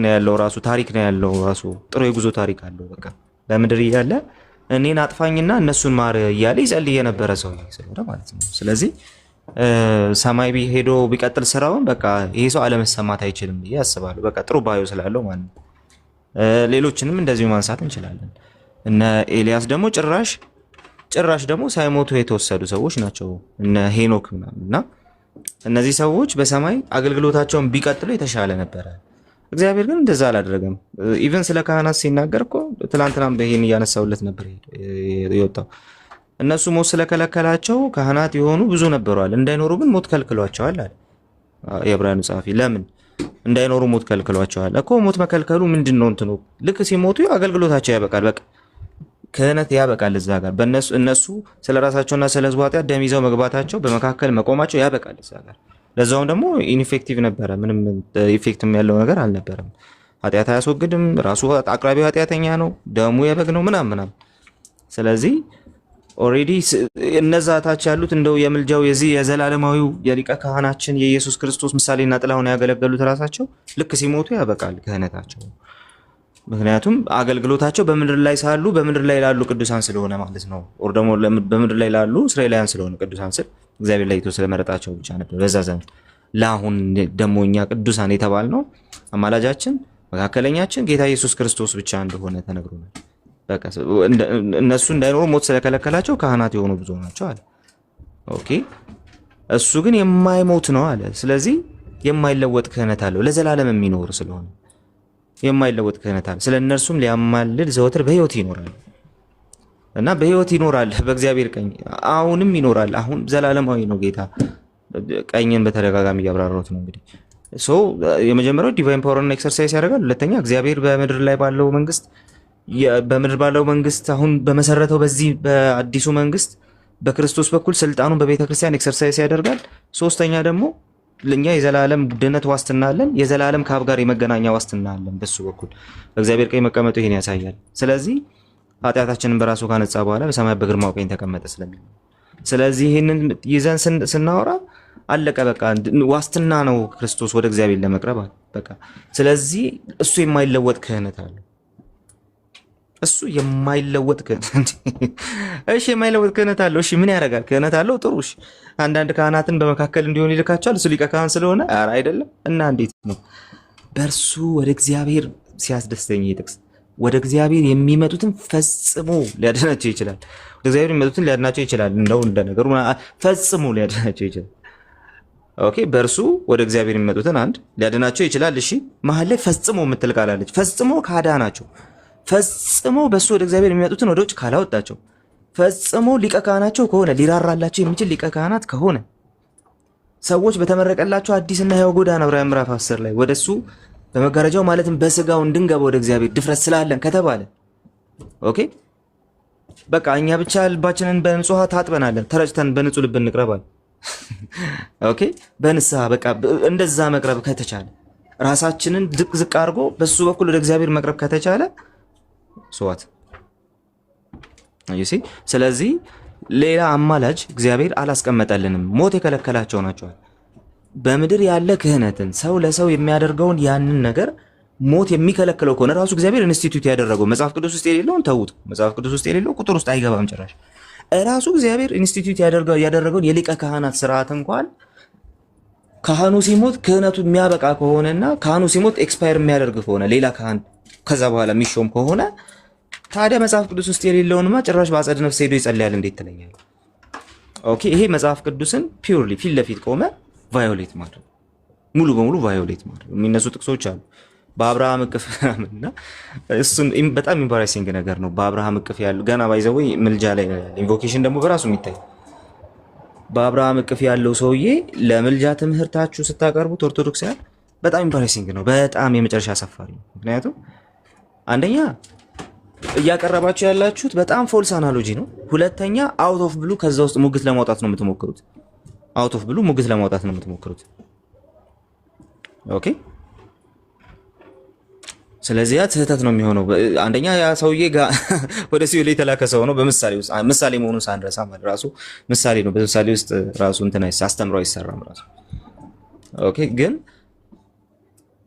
ነው ያለው ራሱ ታሪክ ነው ያለው ራሱ ጥሩ የጉዞ ታሪክ አለው። በቃ በምድር እያለ እኔን አጥፋኝና እነሱን ማር እያለ ይጸልይ የነበረ ሰው ስለሆነ ማለት ነው። ስለዚህ ሰማይ ሄዶ ቢቀጥል ስራውን በቃ ይሄ ሰው አለመሰማት አይችልም ብዬ አስባለሁ። በቃ ጥሩ ባዮ ስላለው ማለት ነው። ሌሎችንም እንደዚሁ ማንሳት እንችላለን። እነ ኤልያስ ደግሞ ጭራሽ ደግሞ ሳይሞቱ የተወሰዱ ሰዎች ናቸው እነ ሄኖክ ምናምንና እነዚህ ሰዎች በሰማይ አገልግሎታቸውን ቢቀጥሉ የተሻለ ነበረ። እግዚአብሔር ግን እንደዛ አላደረገም። ኢቨን ስለ ካህናት ሲናገር እኮ ትላንትናም በይሄን እያነሳውለት ነበር የወጣው። እነሱ ሞት ስለከለከላቸው ካህናት የሆኑ ብዙ ነበሯል፣ እንዳይኖሩ ግን ሞት ከልክሏቸዋል አለ የዕብራውያኑ ጸሐፊ። ለምን እንዳይኖሩ ሞት ከልክሏቸዋል እኮ? ሞት መከልከሉ ምንድነው እንትኑ? ልክ ሲሞቱ አገልግሎታቸው ያበቃል። በቃ ክህነት ያበቃል እዛ ጋር። እነሱ ስለራሳቸውና ስለ ሕዝቡ ኃጢአት ደም ይዘው መግባታቸው በመካከል መቆማቸው ያበቃል እዛ ጋር። ለዛውም ደግሞ ኢንፌክቲቭ ነበረ፣ ምንም ኢፌክትም ያለው ነገር አልነበረም። ኃጢአት አያስወግድም፣ ራሱ አቅራቢው ኃጢአተኛ ነው፣ ደሙ የበግ ነው ምናምን። ስለዚህ ኦሬዲ እነዛ ታች ያሉት እንደው የምልጃው የዚህ የዘላለማዊው የሊቀ ካህናችን የኢየሱስ ክርስቶስ ምሳሌና ጥላ ሆነው ያገለገሉት ራሳቸው ልክ ሲሞቱ ያበቃል ክህነታቸው። ምክንያቱም አገልግሎታቸው በምድር ላይ ሳሉ በምድር ላይ ላሉ ቅዱሳን ስለሆነ ማለት ነው። ኦር ደግሞ በምድር ላይ ላሉ እስራኤላውያን ስለሆነ ቅዱሳን ስል እግዚአብሔር ለይቶ ስለመረጣቸው ብቻ ነበር በዛ ዘመን። ለአሁን ደግሞ እኛ ቅዱሳን የተባልነው አማላጃችን መካከለኛችን ጌታ ኢየሱስ ክርስቶስ ብቻ እንደሆነ ተነግሮናል። በቃ እነሱ እንዳይኖሩ ሞት ስለከለከላቸው ካህናት የሆኑ ብዙ ናቸው አለ። ኦኬ እሱ ግን የማይሞት ነው አለ። ስለዚህ የማይለወጥ ክህነት አለው ለዘላለም የሚኖር ስለሆነ የማይለወጥ ክህነት አለ። ስለ እነርሱም ሊያማልድ ዘወትር በሕይወት ይኖራል እና በሕይወት ይኖራል በእግዚአብሔር ቀኝ አሁንም ይኖራል። አሁን ዘላለማዊ ነው ጌታ። ቀኝን በተደጋጋሚ እያብራራሁት ነው። እንግዲህ የመጀመሪያው ዲቫይን ፓወርን ኤክሰርሳይዝ ያደርጋል። ሁለተኛ እግዚአብሔር በምድር ባለው መንግስት አሁን በመሰረተው በዚህ በአዲሱ መንግስት በክርስቶስ በኩል ስልጣኑን በቤተ ክርስቲያን ኤክሰርሳይዝ ያደርጋል። ሶስተኛ ደግሞ ለኛ የዘላለም ድነት ዋስትና አለን። የዘላለም ከአብ ጋር የመገናኛ ዋስትና አለን በሱ በኩል በእግዚአብሔር ቀኝ መቀመጡ ይሄን ያሳያል። ስለዚህ ኃጢአታችንን በራሱ ካነጻ በኋላ በሰማይ በግርማው ቀኝ ተቀመጠ ስለሚል ስለዚህ ይሄንን ይዘን ስናወራ አለቀ በቃ ዋስትና ነው ክርስቶስ ወደ እግዚአብሔር ለመቅረብ በቃ። ስለዚህ እሱ የማይለወጥ ክህነት አለው። እሱ የማይለወጥ ክህነት እሺ የማይለወጥ ክህነት አለው። እሺ ምን ያደርጋል? ክህነት አለው ጥሩ። እሺ አንዳንድ ካህናትን በመካከል እንዲሆን ይልካቸዋል። እሱ ሊቀ ካህን ስለሆነ ኧረ አይደለም። እና እንዴት ነው በእርሱ ወደ እግዚአብሔር ሲያስደስተኝ ጥቅስ ወደ እግዚአብሔር የሚመጡትን ፈጽሞ ሊያድናቸው ይችላል። ወደ እግዚአብሔር የሚመጡትን ሊያድናቸው ይችላል። እንደው እንደነገሩ ፈጽሞ ሊያድናቸው ይችላል። ኦኬ በእርሱ ወደ እግዚአብሔር የሚመጡትን አንድ ሊያድናቸው ይችላል። እሺ መሀል ላይ ፈጽሞ የምትል ቃል አለች። ፈጽሞ ካዳናቸው ፈጽሞ በሱ ወደ እግዚአብሔር የሚመጡትን ወደ ውጭ ካላወጣቸው ፈጽሞ ሊቀ ካህናቸው ከሆነ ሊራራላቸው የሚችል ሊቀ ካህናት ከሆነ ሰዎች በተመረቀላቸው አዲስና ሕያው ጎዳና ዕብራውያን ምዕራፍ 10 ላይ ወደሱ በመጋረጃው ማለትም በስጋው እንድንገባ ወደ እግዚአብሔር ድፍረት ስላለን ከተባለ ኦኬ በቃ እኛ ብቻ ልባችንን በንጹህ ታጥበናለን፣ ተረጭተን በንጹህ ልብ እንቅረባል። ኦኬ በንስሐ በቃ እንደዛ መቅረብ ከተቻለ ራሳችንን ዝቅ አድርጎ በሱ በኩል ወደ እግዚአብሔር መቅረብ ከተቻለ ሶዋት አይሲ። ስለዚህ ሌላ አማላጅ እግዚአብሔር አላስቀመጠልንም። ሞት የከለከላቸው ናቸዋል። በምድር ያለ ክህነትን ሰው ለሰው የሚያደርገውን ያንን ነገር ሞት የሚከለክለው ከሆነ ራሱ እግዚአብሔር ኢንስቲትዩት ያደረገው መጽሐፍ ቅዱስ ውስጥ የሌለውን ተውት። መጽሐፍ ቅዱስ ውስጥ የሌለው ቁጥር ውስጥ አይገባም ጭራሽ። ራሱ እግዚአብሔር ኢንስቲትዩት ያደረገውን የሊቀ ካህናት ስርዓት እንኳን ካህኑ ሲሞት ክህነቱ የሚያበቃ ከሆነና ካህኑ ሲሞት ኤክስፓየር የሚያደርግ ከሆነ ሌላ ካህን ከዛ በኋላ የሚሾም ከሆነ ታዲያ መጽሐፍ ቅዱስ ውስጥ የሌለውንማ ጭራሽ በአጸደ ነፍስ ሄዶ ይጸልያል እንዴት ትለኛለህ? ኦኬ ይሄ መጽሐፍ ቅዱስን ፒውርሊ ፊት ለፊት ቆመ ቫዮሌት ማድረግ ሙሉ በሙሉ ቫዮሌት ማድረግ። የሚነሱ ጥቅሶች አሉ በአብርሃም እቅፍ እና እሱን በጣም ኢምባራሲንግ ነገር ነው። በአብርሃም እቅፍ ያሉ ገና ባይዘው ምልጃ ላይ ኢንቮኬሽን ደግሞ በራሱ የሚታይ በአብርሃም እቅፍ ያለው ሰውዬ ለምልጃ ትምህርታችሁ ስታቀርቡት ኦርቶዶክሳውያን በጣም ኢምባራሲንግ ነው። በጣም የመጨረሻ አሳፋሪ ነው። ምክንያቱም አንደኛ እያቀረባችሁ ያላችሁት በጣም ፎልስ አናሎጂ ነው። ሁለተኛ አውት ኦፍ ብሉ ከዛ ውስጥ ሙግት ለማውጣት ነው የምትሞክሩት። አውት ኦፍ ብሉ ሙግት ለማውጣት ነው የምትሞክሩት። ኦኬ ስለዚህ ያ ስህተት ነው የሚሆነው። አንደኛ ያ ሰውዬ ወደ ሲኦል የተላከ ሰው ነው። ምሳሌ መሆኑን ሳንረሳ ማለት ራሱ ምሳሌ ነው። በምሳሌ ውስጥ ራሱ እንትና አስተምሮ አይሰራም ራሱ። ኦኬ ግን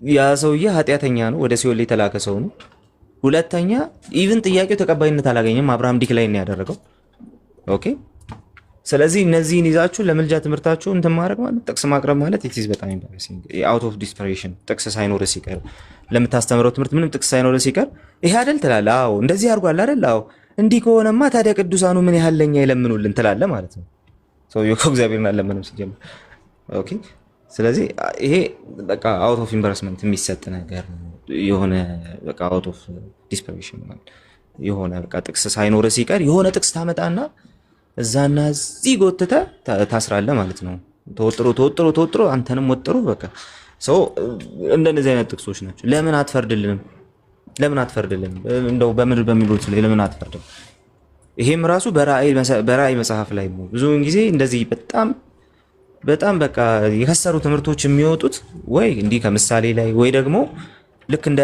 ያ ሰውዬ ኃጢአተኛ ነው፣ ወደ ሲኦል የተላከ ሰው ነው። ሁለተኛ ኢቭን ጥያቄው ተቀባይነት አላገኘም። አብርሃም ዲክላይን ነው ያደረገው። ኦኬ። ስለዚህ እነዚህን ይዛችሁ ለምልጃ ትምህርታችሁ እንትን ማድረግ ማለት ጥቅስ ማቅረብ ማለት ኢትስ በጣም ኢምባራሲንግ። አውት ኦፍ ዲስፐሬሽን ጥቅስ ሳይኖር ሲቀር ለምታስተምረው ትምህርት ምንም ጥቅስ ሳይኖር ሲቀር ይሄ አይደል ትላለህ። አዎ እንደዚህ አድርጓል አይደል? አዎ እንዲህ ከሆነማ ታዲያ ቅዱሳኑ ምን ያህል ለኛ ይለምኑልን ትላለህ ማለት ነው። ሰውዬው እግዚአብሔርን አለመንም ሲጀምር። ኦኬ። ስለዚህ ይሄ በቃ አውት ኦፍ ኢምባራስመንት የሚሰጥ ነገር የሆነ በቃ አውት ኦፍ ዲስፐሬሽን ማለት የሆነ በቃ ጥቅስ ሳይኖር ሲቀር የሆነ ጥቅስ ታመጣና እዛና እዚህ ጎትተህ ታስራለህ ማለት ነው። ተወጥሮ አንተንም ወጥሮ በቃ ሰው እንደነዚህ አይነት ጥቅሶች ናቸው። ለምን አትፈርድልንም? እንደው በምድር በሚሉት ላይ ለምን አትፈርድም? ይሄም ራሱ በራእይ መጽሐፍ ላይ ነው። ብዙውን ጊዜ እንደዚህ በጣም በቃ የከሰሩ ትምህርቶች የሚወጡት ወይ እንዲህ ከምሳሌ ላይ ወይ ደግሞ ልክ እንደ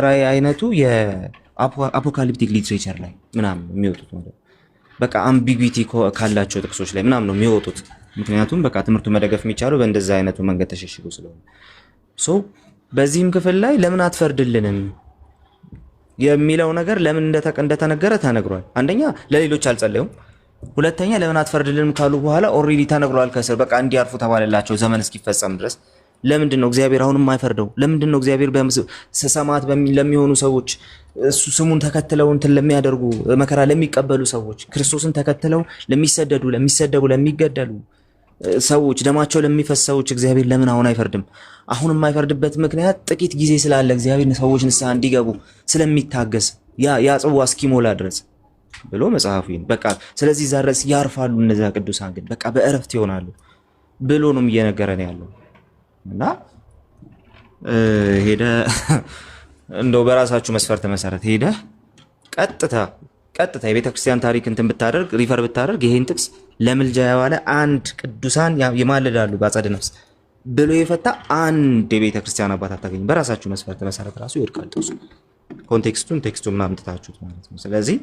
ራእይ አይነቱ የአፖካሊፕቲክ ሊትሬቸር ላይ ምናምን የሚወጡት ማለት በቃ አምቢጉዊቲ ካላቸው ጥቅሶች ላይ ምናምን ነው የሚወጡት። ምክንያቱም በቃ ትምህርቱ መደገፍ የሚቻለው በእንደዛ አይነቱ መንገድ ተሸሽጎ ስለሆነ በዚህም ክፍል ላይ ለምን አትፈርድልንም የሚለው ነገር ለምን እንደተነገረ ተነግሯል። አንደኛ ለሌሎች አልጸለዩም። ሁለተኛ ለምን አትፈርድልንም ካሉ በኋላ ኦልሬዲ ተነግሯል ከስር በቃ እንዲያርፉ ተባለላቸው ዘመን እስኪፈጸም ድረስ። ለምንድን ነው እግዚአብሔር አሁንም የማይፈርደው? ለምንድን ነው እግዚአብሔር በሰማዕት ለሚሆኑ ሰዎች ስሙን ተከትለው እንትን ለሚያደርጉ መከራ ለሚቀበሉ ሰዎች ክርስቶስን ተከትለው ለሚሰደቡ ለሚገደሉ ሰዎች ደማቸው ለሚፈስ ሰዎች እግዚአብሔር ለምን አሁን አይፈርድም? አሁን የማይፈርድበት ምክንያት ጥቂት ጊዜ ስላለ እግዚአብሔር ሰዎች ንስሐ እንዲገቡ ስለሚታገስ ያ ጽዋ እስኪሞላ ድረስ ብሎ መጽሐፉ በቃ ስለዚህ ዛ ድረስ ያርፋሉ እነዚያ ቅዱሳን ግን በቃ በእረፍት ይሆናሉ ብሎ ነው እየነገረን ያለው። እና ሄደ እንደው በራሳችሁ መስፈርት መሰረት ሄደ ቀጥታ የቤተ ክርስቲያን ታሪክ እንትን ብታደርግ ሪፈር ብታደርግ ይሄን ጥቅስ ለምልጃ ያዋለ አንድ ቅዱሳን ይማልዳሉ በአጸደ ነፍስ ብሎ የፈታ አንድ የቤተ ክርስቲያን አባት አታገኙም። በራሳችሁ መስፈርት መሰረት ራሱ ይወድቃል ጥቅሱ። ቴክስቱን ምናምን ትታችሁት ማለት ነው። ስለዚህ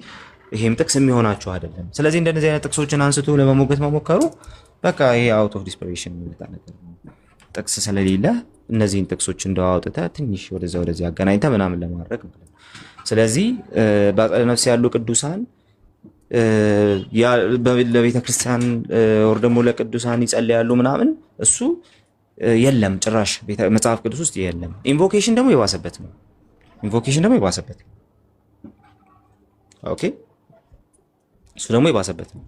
ይሄም ጥቅስ የሚሆናችሁ አይደለም። ስለዚህ እንደነዚህ አይነት ጥቅሶችን አንስቶ ለመሞገት መሞከሩ በቃ ይሄ አውት ኦፍ ዲስፐሬሽን የሚመጣ ነገር ነው። ጥቅስ ስለሌለ እነዚህን ጥቅሶች እንደዋውጥተህ ትንሽ ወደዚህ አገናኝተህ ምናምን ለማድረግ ማለት ነው። ስለዚህ በአጸደ ነፍስ ያሉ ቅዱሳን ለቤተ ክርስቲያን ወር ደግሞ ለቅዱሳን ይጸልያሉ ምናምን እሱ የለም ጭራሽ መጽሐፍ ቅዱስ ውስጥ የለም። ኢንቮኬሽን ደግሞ የባሰበት ነው። ኦኬ እሱ ደግሞ የባሰበት ነው።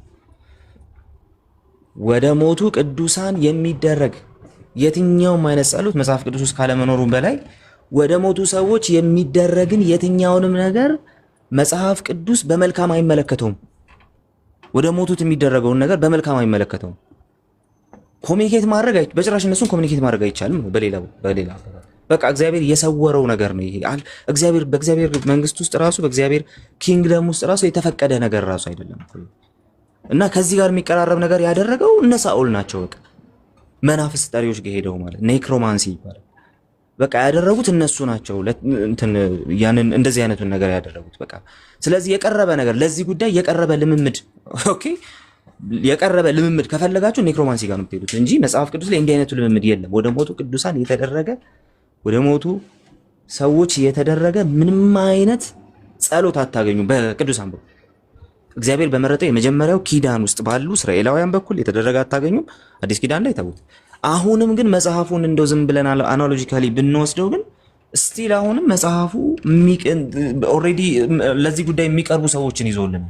ወደ ሞቱ ቅዱሳን የሚደረግ የትኛውም አይነት ጸሎት መጽሐፍ ቅዱስ ውስጥ ካለመኖሩ በላይ ወደ ሞቱ ሰዎች የሚደረግን የትኛውንም ነገር መጽሐፍ ቅዱስ በመልካም አይመለከተውም። ወደ ሞቱት የሚደረገውን ነገር በመልካም አይመለከተውም። ኮሚኒኬት ማድረግ በጭራሽ እነሱን ኮሚኒኬት ማድረግ አይቻልም። በሌላ በቃ እግዚአብሔር የሰወረው ነገር ነው ይሄ። በእግዚአብሔር መንግስት ውስጥ ራሱ በእግዚአብሔር ኪንግደም ውስጥ ራሱ የተፈቀደ ነገር ራሱ አይደለም እና ከዚህ ጋር የሚቀራረብ ነገር ያደረገው እነ ሳኦል ናቸው። በቃ መናፍስት ጠሪዎች ጋር ሄደው ማለት ኔክሮማንሲ ይባላል። በቃ ያደረጉት እነሱ ናቸው። ያንን እንደዚህ አይነቱን ነገር ያደረጉት በቃ። ስለዚህ የቀረበ ነገር ለዚህ ጉዳይ የቀረበ ልምምድ ኦኬ፣ የቀረበ ልምምድ ከፈለጋችሁ ኔክሮማንሲ ጋር ነው የምትሄዱት እንጂ መጽሐፍ ቅዱስ ላይ እንዲህ አይነቱ ልምምድ የለም። ወደ ሞቱ ቅዱሳን የተደረገ ወደ ሞቱ ሰዎች የተደረገ ምንም አይነት ጸሎት አታገኙም በቅዱሳን በኩል። እግዚአብሔር በመረጠው የመጀመሪያው ኪዳን ውስጥ ባሉ እስራኤላውያን በኩል የተደረገ አታገኙም። አዲስ ኪዳን ላይ ተውት። አሁንም ግን መጽሐፉን እንደው ዝም ብለን አናሎጂካሊ ብንወስደው ግን ስቲል አሁንም መጽሐፉ ኦልሬዲ ለዚህ ጉዳይ የሚቀርቡ ሰዎችን ይዞልን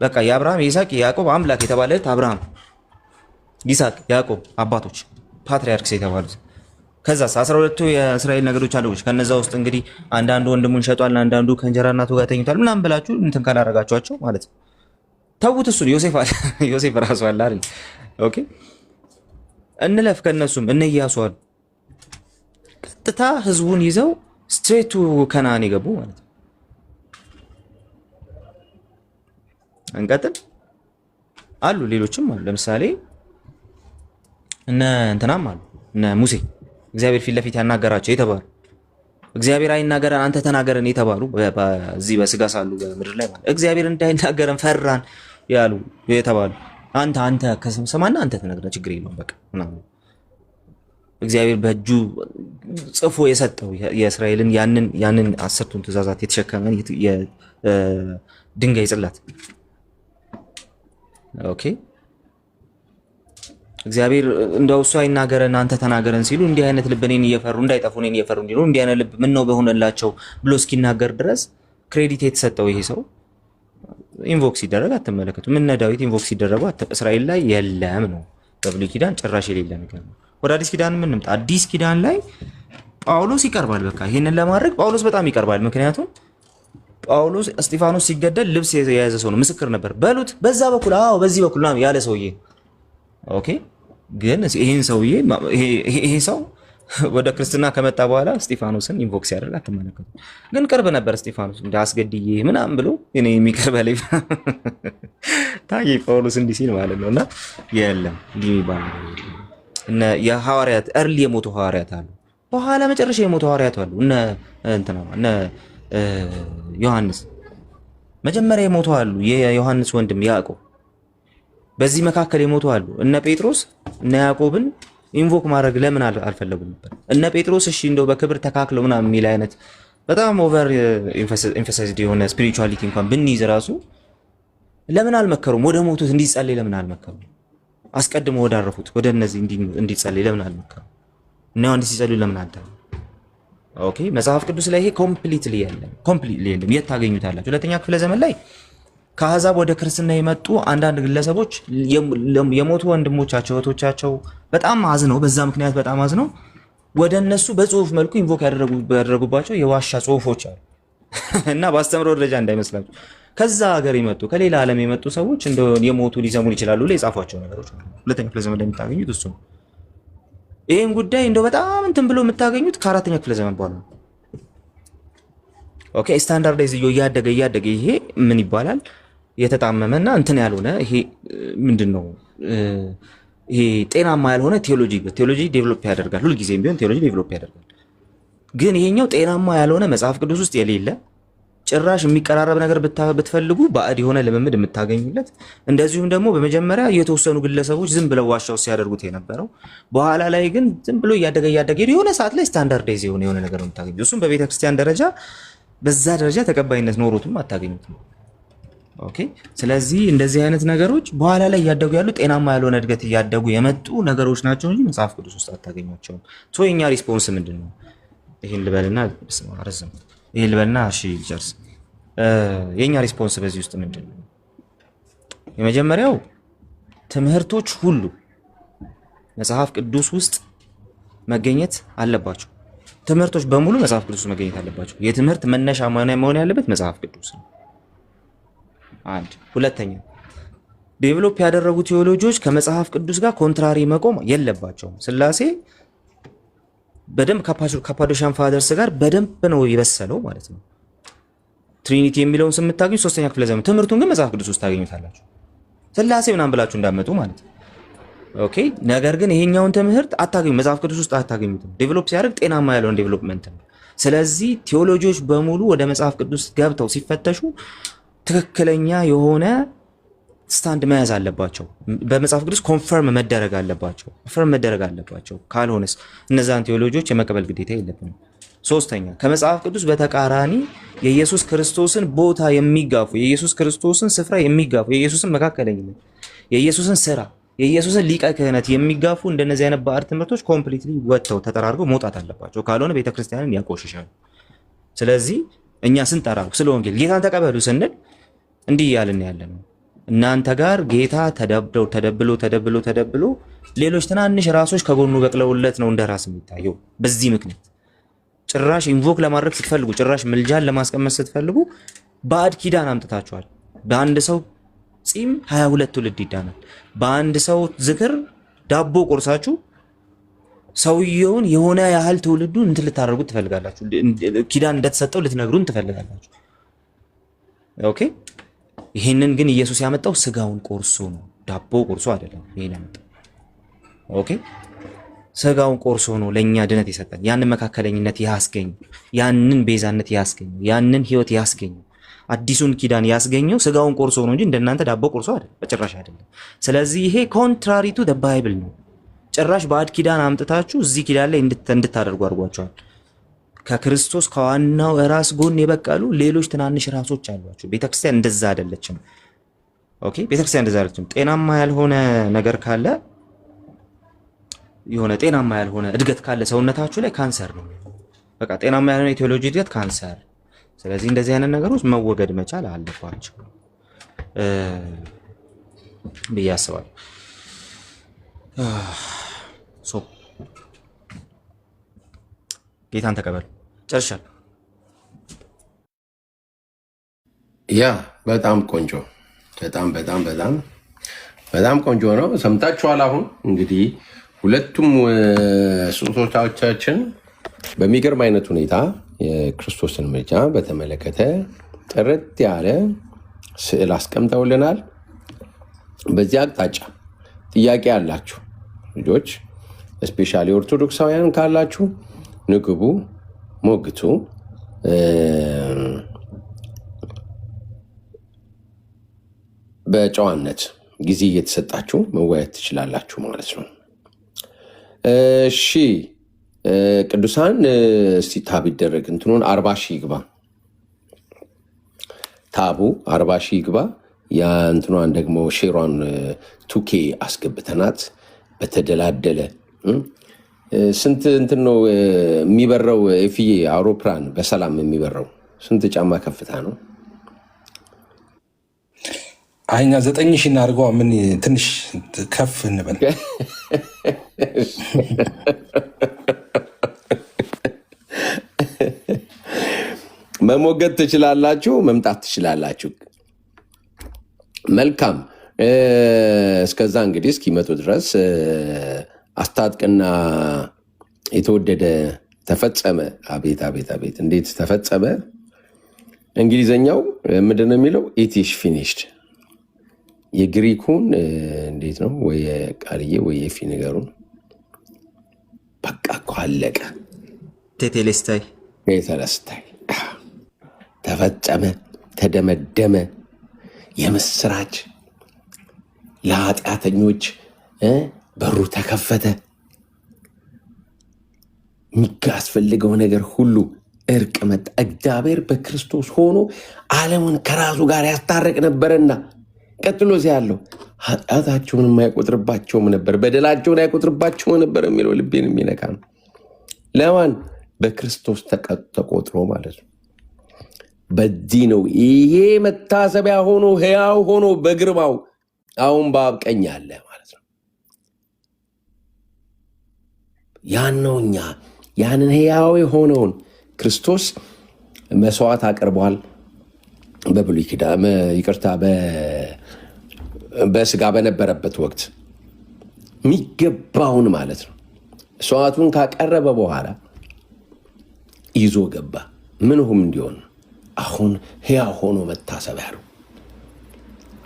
በቃ የአብርሃም የይስሐቅ የያዕቆብ አምላክ የተባለት አብርሃም፣ ይስሐቅ፣ ያዕቆብ አባቶች ፓትሪያርክስ የተባሉት ከዛስ 12ቱ የእስራኤል ነገዶች አሉ። ከነዛ ውስጥ እንግዲህ አንዳንዱ ወንድሙን ሸጧል፣ አንዳንዱ ከእንጀራ እናቱ ጋር ተኝቷል ምናምን ብላችሁ እንትን ካላረጋችኋቸው ማለት ነው ተውት። እሱን ዮሴፍ ራሱ አለ አይደል? ኦኬ እንለፍ። ከነሱም እነ ኢያሱ አሉ። ቀጥታ ህዝቡን ይዘው ስትሬት ቱ ከነዓን የገቡ ማለት ነው። እንቀጥል አሉ። ሌሎችም አሉ። ለምሳሌ እነ እንትናም አሉ እነ ሙሴ እግዚአብሔር ፊት ለፊት ያናገራቸው የተባሉ እግዚአብሔር አይናገረን አንተ ተናገረን የተባሉ በዚህ በስጋ ሳሉ በምድር ላይ ማለት እግዚአብሔር እንዳይናገረን ፈራን ያሉ የተባሉ አንተ ከሰማና አንተ ተናገረ ችግር የለውም በቃ ምናምን እግዚአብሔር በእጁ ጽፎ የሰጠው የእስራኤልን ያንን 10ቱን ትእዛዛት የተሸከመ የድንጋይ ጽላት። ኦኬ እግዚአብሔር እንደው እሱ አይናገረን አንተ ተናገረን ሲሉ እንዲህ አይነት ልብ እኔን እየፈሩ እንዳይጠፉ እኔን እየፈሩ እንዲሉ እንዲህ አይነት ልብ ምን ነው በሆነላቸው ብሎ እስኪናገር ድረስ ክሬዲት የተሰጠው ይሄ ሰው ኢንቮክ ሲደረግ አትመለከቱ። ምን ዳዊት ኢንቮክ ሲደረጉ እስራኤል ላይ የለም ነው። በብሉይ ኪዳን ጭራሽ የሌለ ነገር ነው። ወደ አዲስ ኪዳን ምን እንምጣ። አዲስ ኪዳን ላይ ጳውሎስ ይቀርባል። በቃ ይሄንን ለማድረግ ጳውሎስ በጣም ይቀርባል። ምክንያቱም ጳውሎስ እስጢፋኖስ ሲገደል ልብስ የያዘ ሰው ነው፣ ምስክር ነበር በሉት። በዛ በኩል አዎ በዚህ በኩል ነው ያለ ሰውዬ። ኦኬ ግን ይሄን ሰውዬ ይሄ ሰው ወደ ክርስትና ከመጣ በኋላ እስጢፋኖስን ኢንቮክ ሲያደርግ አትመለከቱ። ግን ቅርብ ነበር እስጢፋኖስ እንደ አስገድዬ ምናምን ብሎ እኔ የሚቀርበ ላይ ታዬ ጳውሎስ እንዲህ ሲል ማለት ነውና የለም እንዲህ ይባል እነ የሐዋርያት እርሊ የሞቱ ሐዋርያት አሉ፣ በኋላ መጨረሻ የሞቱ ሐዋርያት አሉ። እነ ዮሐንስ መጀመሪያ የሞቱ አሉ፣ የዮሐንስ ወንድም ያዕቆብ። በዚህ መካከል የሞቱ አሉ። እነ ጴጥሮስ እነ ያዕቆብን ኢንቮክ ማድረግ ለምን አልፈለጉም ነበር? እነ ጴጥሮስ እሺ እንደው በክብር ተካክለው ምናምን የሚል አይነት በጣም ኦቨር ኤምፋሳይዝድ የሆነ ስፒሪቹዋሊቲ እንኳን ብንይዝ ራሱ ለምን አልመከሩም? ወደ ሞቱት እንዲጸልይ ለምን አልመከሩም? አስቀድሞ ወዳረፉት ወደ እነዚህ እንዲጸልይ ለምን አልመከሩም? እና አንድ ሲጸልዩ ለምን አልታዩ? ኦኬ መጽሐፍ ቅዱስ ላይ ይሄ ኮምፕሊትሊ የለም። የት ታገኙታላችሁ? ሁለተኛ ክፍለ ዘመን ላይ ከአሕዛብ ወደ ክርስትና የመጡ አንዳንድ ግለሰቦች የሞቱ ወንድሞቻቸው እህቶቻቸው በጣም አዝነው በዛ ምክንያት በጣም አዝነው ወደ እነሱ በጽሁፍ መልኩ ኢንቮክ ያደረጉባቸው የዋሻ ጽሁፎች አሉ። እና በአስተምሮ ደረጃ እንዳይመስላችሁ ከዛ ሀገር የመጡ ከሌላ ዓለም የመጡ ሰዎች እንደ የሞቱ ሊሰሙን ይችላሉ ላይ የጻፏቸው ነገሮች ሁለተኛ ክፍለ ዘመን ላይ የምታገኙት እሱ ነው። ይህን ጉዳይ እንደው በጣም እንትን ብሎ የምታገኙት ከአራተኛ ክፍለ ዘመን በኋላ ነው። ኦኬ ስታንዳርዳይዝ እያደገ ይሄ ምን ይባላል የተጣመመና እንትን ያልሆነ ይሄ ምንድነው ይሄ ጤናማ ያልሆነ ቴዎሎጂ ዴቨሎፕ ያደርጋል። ሁልጊዜም ቢሆን ቴዎሎጂ ዴቨሎፕ ያደርጋል። ግን ይሄኛው ጤናማ ያልሆነ መጽሐፍ ቅዱስ ውስጥ የሌለ ጭራሽ የሚቀራረብ ነገር ብትፈልጉ ባዕድ የሆነ ልምምድ የምታገኙለት፣ እንደዚሁም ደግሞ በመጀመሪያ የተወሰኑ ግለሰቦች ዝም ብለው ዋሻው ሲያደርጉት የነበረው በኋላ ላይ ግን ዝም ብሎ እያደገ የሆነ ሰዓት ላይ ስታንዳርዳይዝ የሆነ ነገር ነው የምታገኙት። እሱም በቤተክርስቲያን ደረጃ በዛ ደረጃ ተቀባይነት ኖሮትም አታገኙትም። ኦኬ ስለዚህ እንደዚህ አይነት ነገሮች በኋላ ላይ እያደጉ ያሉ ጤናማ ያልሆነ እድገት እያደጉ የመጡ ነገሮች ናቸው እንጂ መጽሐፍ ቅዱስ ውስጥ አታገኟቸውም። ሶ የኛ ሪስፖንስ ምንድነው? ይሄን ልበልና አረዘም ይሄን ልበልና እሺ ጨርስ። የኛ ሪስፖንስ በዚህ ውስጥ ምንድነው? የመጀመሪያው ትምህርቶች ሁሉ መጽሐፍ ቅዱስ ውስጥ መገኘት አለባቸው። ትምህርቶች በሙሉ መጽሐፍ ቅዱስ ውስጥ መገኘት አለባቸው። የትምህርት መነሻ መሆን ያለበት መጽሐፍ ቅዱስ ነው። አንድ ሁለተኛ ዴቨሎፕ ያደረጉ ቴዎሎጂዎች ከመጽሐፍ ቅዱስ ጋር ኮንትራሪ መቆም የለባቸውም። ስላሴ በደንብ ካፓዶሻን ፋደርስ ጋር በደንብ ነው የበሰለው ማለት ነው። ትሪኒቲ የሚለውን ስም የምታገኙ 3ኛ ክፍለ ዘመን፣ ትምህርቱን ግን መጽሐፍ ቅዱስ ውስጥ ታገኙታላችሁ። ስላሴ ምናምን ብላችሁ እንዳመጡ ማለት ነው። ኦኬ ነገር ግን ይሄኛውን ትምህርት አታገኙ፣ መጽሐፍ ቅዱስ ውስጥ አታገኙትም። ዴቨሎፕ ሲያደርግ ጤናማ ያለውን ዴቨሎፕመንት ነው። ስለዚህ ቴዎሎጂዎች በሙሉ ወደ መጽሐፍ ቅዱስ ገብተው ሲፈተሹ ትክክለኛ የሆነ ስታንድ መያዝ አለባቸው። በመጽሐፍ ቅዱስ ኮንፈርም መደረግ አለባቸው። ካልሆነስ እነዛን ቴዎሎጂዎች የመቀበል ግዴታ የለብንም። ሶስተኛ ከመጽሐፍ ቅዱስ በተቃራኒ የኢየሱስ ክርስቶስን ቦታ የሚጋፉ፣ የኢየሱስ ክርስቶስን ስፍራ የሚጋፉ፣ የኢየሱስን መካከለኝነት፣ የኢየሱስን ስራ፣ የኢየሱስን ሊቀ ክህነት የሚጋፉ እንደነዚህ አይነት ባዕድ ትምህርቶች ኮምፕሊትሊ ወጥተው ተጠራርገው መውጣት አለባቸው። ካልሆነ ቤተክርስቲያንን ያቆሽሻሉ። ስለዚህ እኛ ስንጠራ ስለ ወንጌል ጌታን ተቀበሉ ስንል እንዲህ እያልን ያለ ነው። እናንተ ጋር ጌታ ተደብሎ ሌሎች ትናንሽ ራሶች ከጎኑ በቅለውለት ነው እንደ ራስ የሚታየው። በዚህ ምክንያት ጭራሽ ኢንቮክ ለማድረግ ስትፈልጉ፣ ጭራሽ ምልጃን ለማስቀመጥ ስትፈልጉ ባዕድ ኪዳን አምጥታችኋል። በአንድ ሰው ጺም 22 ትውልድ ይዳናል። በአንድ ሰው ዝክር ዳቦ ቆርሳችሁ ሰውየውን የሆነ ያህል ትውልዱን እንትን ልታደርጉት ትፈልጋላችሁ። ኪዳን እንደተሰጠው ልትነግሩን ትፈልጋላችሁ። ኦኬ ይሄንን ግን ኢየሱስ ያመጣው ስጋውን ቆርሶ ነው፣ ዳቦ ቆርሶ አይደለም። ይሄን ያመጣው ኦኬ ስጋውን ቆርሶ ነው ለኛ ድነት የሰጠን። ያንን መካከለኝነት ያስገኝ፣ ያንን ቤዛነት ያስገኝ፣ ያንን ህይወት ያስገኝ፣ አዲሱን ኪዳን ያስገኘው ስጋውን ቆርሶ ነው እንጂ እንደናንተ ዳቦ ቆርሶ አይደለም፣ በጭራሽ አይደለም። ስለዚህ ይሄ ኮንትራሪ ቱ ዘ ባይብል ነው። ጭራሽ ባዕድ ኪዳን አምጥታችሁ እዚህ ኪዳን ላይ እንድታደርጉ አድርጓቸዋል። ከክርስቶስ ከዋናው ራስ ጎን የበቀሉ ሌሎች ትናንሽ ራሶች አሏቸው። ቤተክርስቲያን እንደዛ አይደለችም። ኦኬ፣ ቤተክርስቲያን እንደዛ አይደለችም። ጤናማ ያልሆነ ነገር ካለ የሆነ ጤናማ ያልሆነ እድገት ካለ ሰውነታችሁ ላይ ካንሰር ነው። በቃ ጤናማ ያልሆነ የቴዎሎጂ እድገት ካንሰር። ስለዚህ እንደዚህ አይነት ነገሮች መወገድ መቻል አለባቸው ብዬ አስባለሁ። ጌታን ተቀበሉ። ጨርሻለሁ። ያ በጣም ቆንጆ፣ በጣም ቆንጆ ነው። ሰምታችኋል። አሁን እንግዲህ ሁለቱም ስጦታዎቻችን በሚገርም አይነት ሁኔታ የክርስቶስን ምልጃ በተመለከተ ጥርት ያለ ስዕል አስቀምጠውልናል። በዚህ አቅጣጫ ጥያቄ ያላችሁ ልጆች ስፔሻሊ ኦርቶዶክሳውያን ካላችሁ ንግቡ፣ ሞግቱ። በጨዋነት ጊዜ እየተሰጣችሁ መወያየት ትችላላችሁ ማለት ነው። እሺ ቅዱሳን እስቲ ታብ ይደረግ እንትኑን 40 ሺህ ይግባ። ታቡ 40 ሺህ ይግባ። ያ እንትኗን ደግሞ ሼሯን 2K አስገብተናት በተደላደለ ስንት እንትን ነው የሚበረው? ኤፍዬ አውሮፕላን በሰላም የሚበረው ስንት ጫማ ከፍታ ነው? አይኛ 9,000 እናድርገዋ። ምን ትንሽ ከፍ እንበል። መሞገድ ትችላላችሁ፣ መምጣት ትችላላችሁ። መልካም። እስከዛ እንግዲህ እስኪመጡ ድረስ አስታጥቅና የተወደደ ተፈጸመ። አቤት አቤት አቤት እንዴት ተፈጸመ! እንግሊዘኛው ምንድን ነው የሚለው? ኢት ኢዝ ፊኒሽድ። የግሪኩን እንዴት ነው? ወይ ቃልዬ ወይ የፊ ነገሩን በቃ እኮ አለቀ። ቴቴሌስታይ ቴቴሌስታይ ተፈጸመ፣ ተደመደመ። የምስራች ለኃጢአተኞች በሩ ተከፈተ። የሚያስፈልገው ነገር ሁሉ እርቅ መጣ። እግዚአብሔር በክርስቶስ ሆኖ ዓለሙን ከራሱ ጋር ያስታረቅ ነበረና ቀጥሎ እዚያ ያለው ኃጢአታቸውን አይቆጥርባቸውም ነበር፣ በደላቸውን አይቆጥርባቸውም ነበር የሚለው ልቤን የሚነካ ነው። ለማን? በክርስቶስ ተቆጥሮ ማለት ነው። በዚህ ነው ይሄ መታሰቢያ ሆኖ ሕያው ሆኖ በግርማው አሁን በአብ ቀኝ አለ ማለት ነው። ያን ነው እኛ ያንን ሕያው የሆነውን ክርስቶስ መስዋዕት አቅርቧል። በብሉይ ኪዳን ይቅርታ፣ በስጋ በነበረበት ወቅት የሚገባውን ማለት ነው መስዋዕቱን ካቀረበ በኋላ ይዞ ገባ። ምንሁም እንዲሆን አሁን ሕያው ሆኖ መታሰቢያ ነው።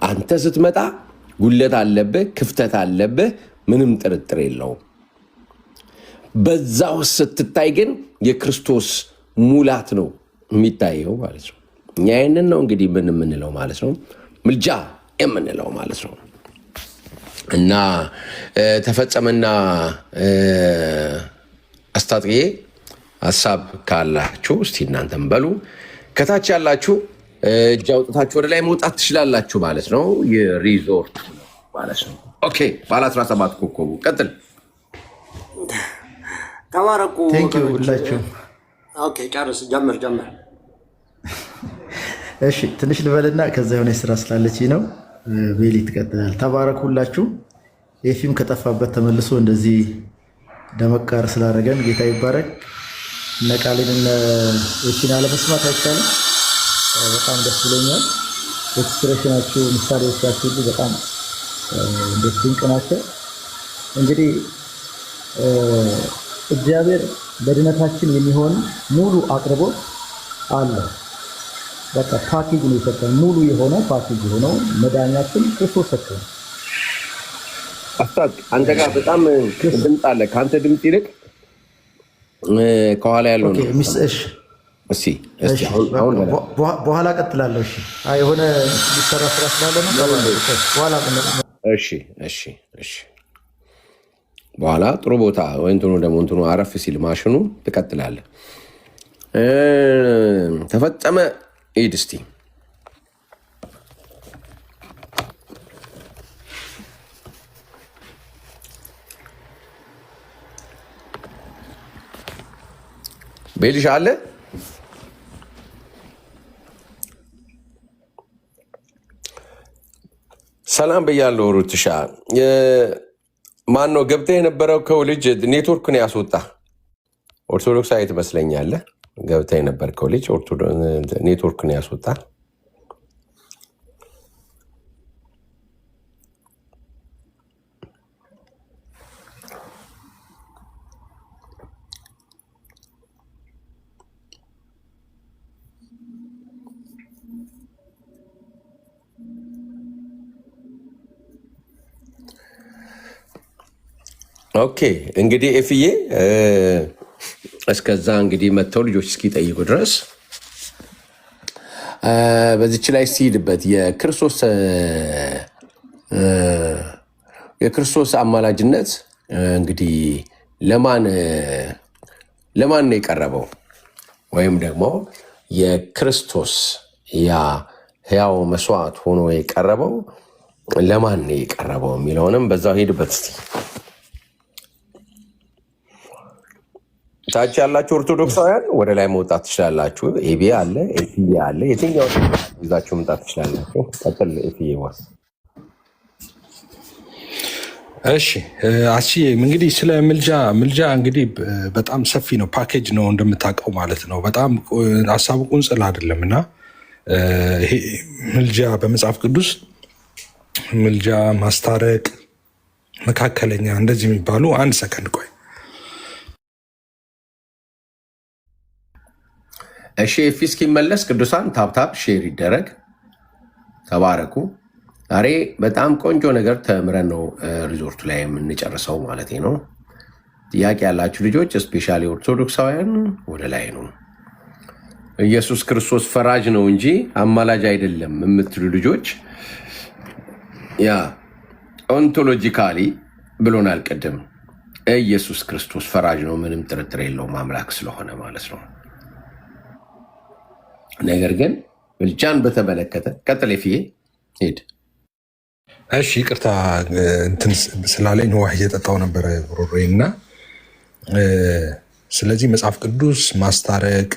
አንተ ስትመጣ ጉለት አለብህ፣ ክፍተት አለብህ፣ ምንም ጥርጥር የለውም። በዛ ውስጥ ስትታይ ግን የክርስቶስ ሙላት ነው የሚታየው ማለት ነው። እኛ ይህንን ነው እንግዲህ ምን የምንለው ማለት ነው፣ ምልጃ የምንለው ማለት ነው። እና ተፈጸመና አስታጥቄ ሀሳብ ካላችሁ እስቲ እናንተም በሉ። ከታች ያላችሁ እጅ አውጥታችሁ ወደ ላይ መውጣት ትችላላችሁ ማለት ነው። የሪዞርት ማለት ነው። ኦኬ፣ ባለ 17 ኮከቡ ቀጥል። ተባረኩ ሁላችሁ። ኦኬ፣ ጨርስ፣ ጀምር። እሺ፣ ትንሽ ልበልና ከዛ የሆነ ስራ ስላለች ነው። ቤሊ ትቀጥላል። ተባረኩ ሁላችሁ። ኤፊም ከጠፋበት ተመልሶ እንደዚህ ደመቃር ስላደረገን ጌታ ይባረክ። እነ ቃልን እነ ኤፊን አለመስማት አይቻልም። በጣም ደስ ብሎኛል። ኤክስፕሬሽናችሁ፣ ምሳሌዎቻችሁ ሁሉ በጣም እንዴት ድንቅ ናቸው። እንግዲህ እግዚአብሔር በድነታችን የሚሆን ሙሉ አቅርቦት አለ። በቃ ፓኬጅ ነው የሰጠን። ሙሉ የሆነ ፓኬጅ የሆነው መዳኛችን ክርስቶስ ሰጠን። አስታጥ አንተ ጋር በጣም ድምፅ አለ። ከአንተ ድምፅ ይልቅ ከኋላ ያለው ነው። እሺ፣ በኋላ ቀጥላለሁ። እሺ፣ የሆነ ሊሰራ ስራ ስላለ ነው። በኋላ በኋላ ጥሩ ቦታ ወይ እንትኑ ደግሞ እንትኑ አረፍ ሲል ማሽኑ ትቀጥላለህ። ተፈጸመ ሂድ እስቲ ቤልሽ አለ። ሰላም ብያለሁ። ሩትሻ ማን ነው ገብተህ የነበረው? ከልጅ ኔትወርክን ያስወጣ ኦርቶዶክሳዊ ትመስለኛለህ። ገብተህ የነበርከው ልጅ ኔትወርክን ያስወጣ። ኦኬ እንግዲህ ኤፍዬ እስከዛ እንግዲህ መጥተው ልጆች እስኪጠይቁ ድረስ በዚች ላይ ሲሄድበት የክርስቶስ አማላጅነት እንግዲህ ለማን ነው የቀረበው? ወይም ደግሞ የክርስቶስ ያ ሕያው መስዋዕት ሆኖ የቀረበው ለማን ነው የቀረበው የሚለውንም በዛው ሄድበት እስቲ። ታች ያላችሁ ኦርቶዶክሳውያን ወደ ላይ መውጣት ትችላላችሁ። ኤቢ አለ፣ ኤፍዬ አለ። የትኛው ይዛችሁ መምጣት ትችላላችሁ። ቀጥል ኤፍዬ ዋስ። እሺ አሺ እንግዲህ ስለ ምልጃ እንግዲህ በጣም ሰፊ ነው፣ ፓኬጅ ነው እንደምታውቀው ማለት ነው። በጣም ሀሳቡ ቁንጽል አይደለም እና ይሄ ምልጃ በመጽሐፍ ቅዱስ ምልጃ፣ ማስታረቅ፣ መካከለኛ እንደዚህ የሚባሉ አንድ ሰከንድ ቆይ። እሺ ኤፊ እስኪመለስ ቅዱሳን ታፕታፕ ሼር ይደረግ። ተባረኩ። ዛሬ በጣም ቆንጆ ነገር ተምረን ነው ሪዞርቱ ላይ የምንጨርሰው ማለት ነው። ጥያቄ ያላችሁ ልጆች ስፔሻሊ ኦርቶዶክሳውያን ወደ ላይ ነው። ኢየሱስ ክርስቶስ ፈራጅ ነው እንጂ አማላጅ አይደለም የምትሉ ልጆች ያ ኦንቶሎጂካሊ ብሎናል ቅድም። ኢየሱስ ክርስቶስ ፈራጅ ነው፣ ምንም ጥርጥር የለውም አምላክ ስለሆነ ማለት ነው። ነገር ግን ምልጃን በተመለከተ ቀጥል ኤፍዬ ሄድ። እሺ ይቅርታ እንትን ስላለኝ ውሃ እየጠጣው ነበረ ሮሮዬ እና ስለዚህ መጽሐፍ ቅዱስ ማስታረቅ፣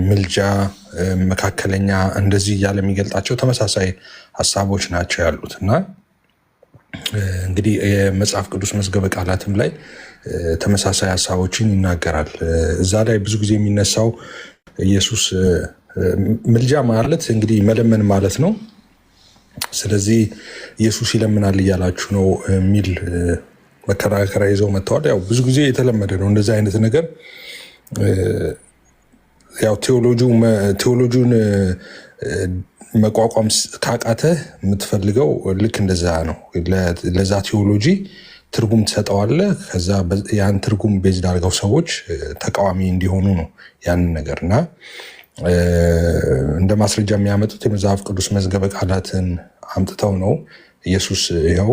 ምልጃ፣ መካከለኛ እንደዚህ እያለ የሚገልጣቸው ተመሳሳይ ሀሳቦች ናቸው ያሉት እና እንግዲህ የመጽሐፍ ቅዱስ መዝገበ ቃላትም ላይ ተመሳሳይ ሀሳቦችን ይናገራል። እዛ ላይ ብዙ ጊዜ የሚነሳው ኢየሱስ ምልጃ ማለት እንግዲህ መለመን ማለት ነው። ስለዚህ ኢየሱስ ይለምናል እያላችሁ ነው የሚል መከራከሪያ ይዘው መጥተዋል። ያው ብዙ ጊዜ የተለመደ ነው እንደዚህ አይነት ነገር። ያው ቴዎሎጂውን መቋቋም ካቃተ የምትፈልገው ልክ እንደዛ ነው። ለዛ ቴዎሎጂ ትርጉም ትሰጠዋለህ። ከዛ ያን ትርጉም ቤዝ ዳርገው ሰዎች ተቃዋሚ እንዲሆኑ ነው ያንን ነገር እና እንደ ማስረጃ የሚያመጡት የመጽሐፍ ቅዱስ መዝገበ ቃላትን አምጥተው ነው። ኢየሱስ ያው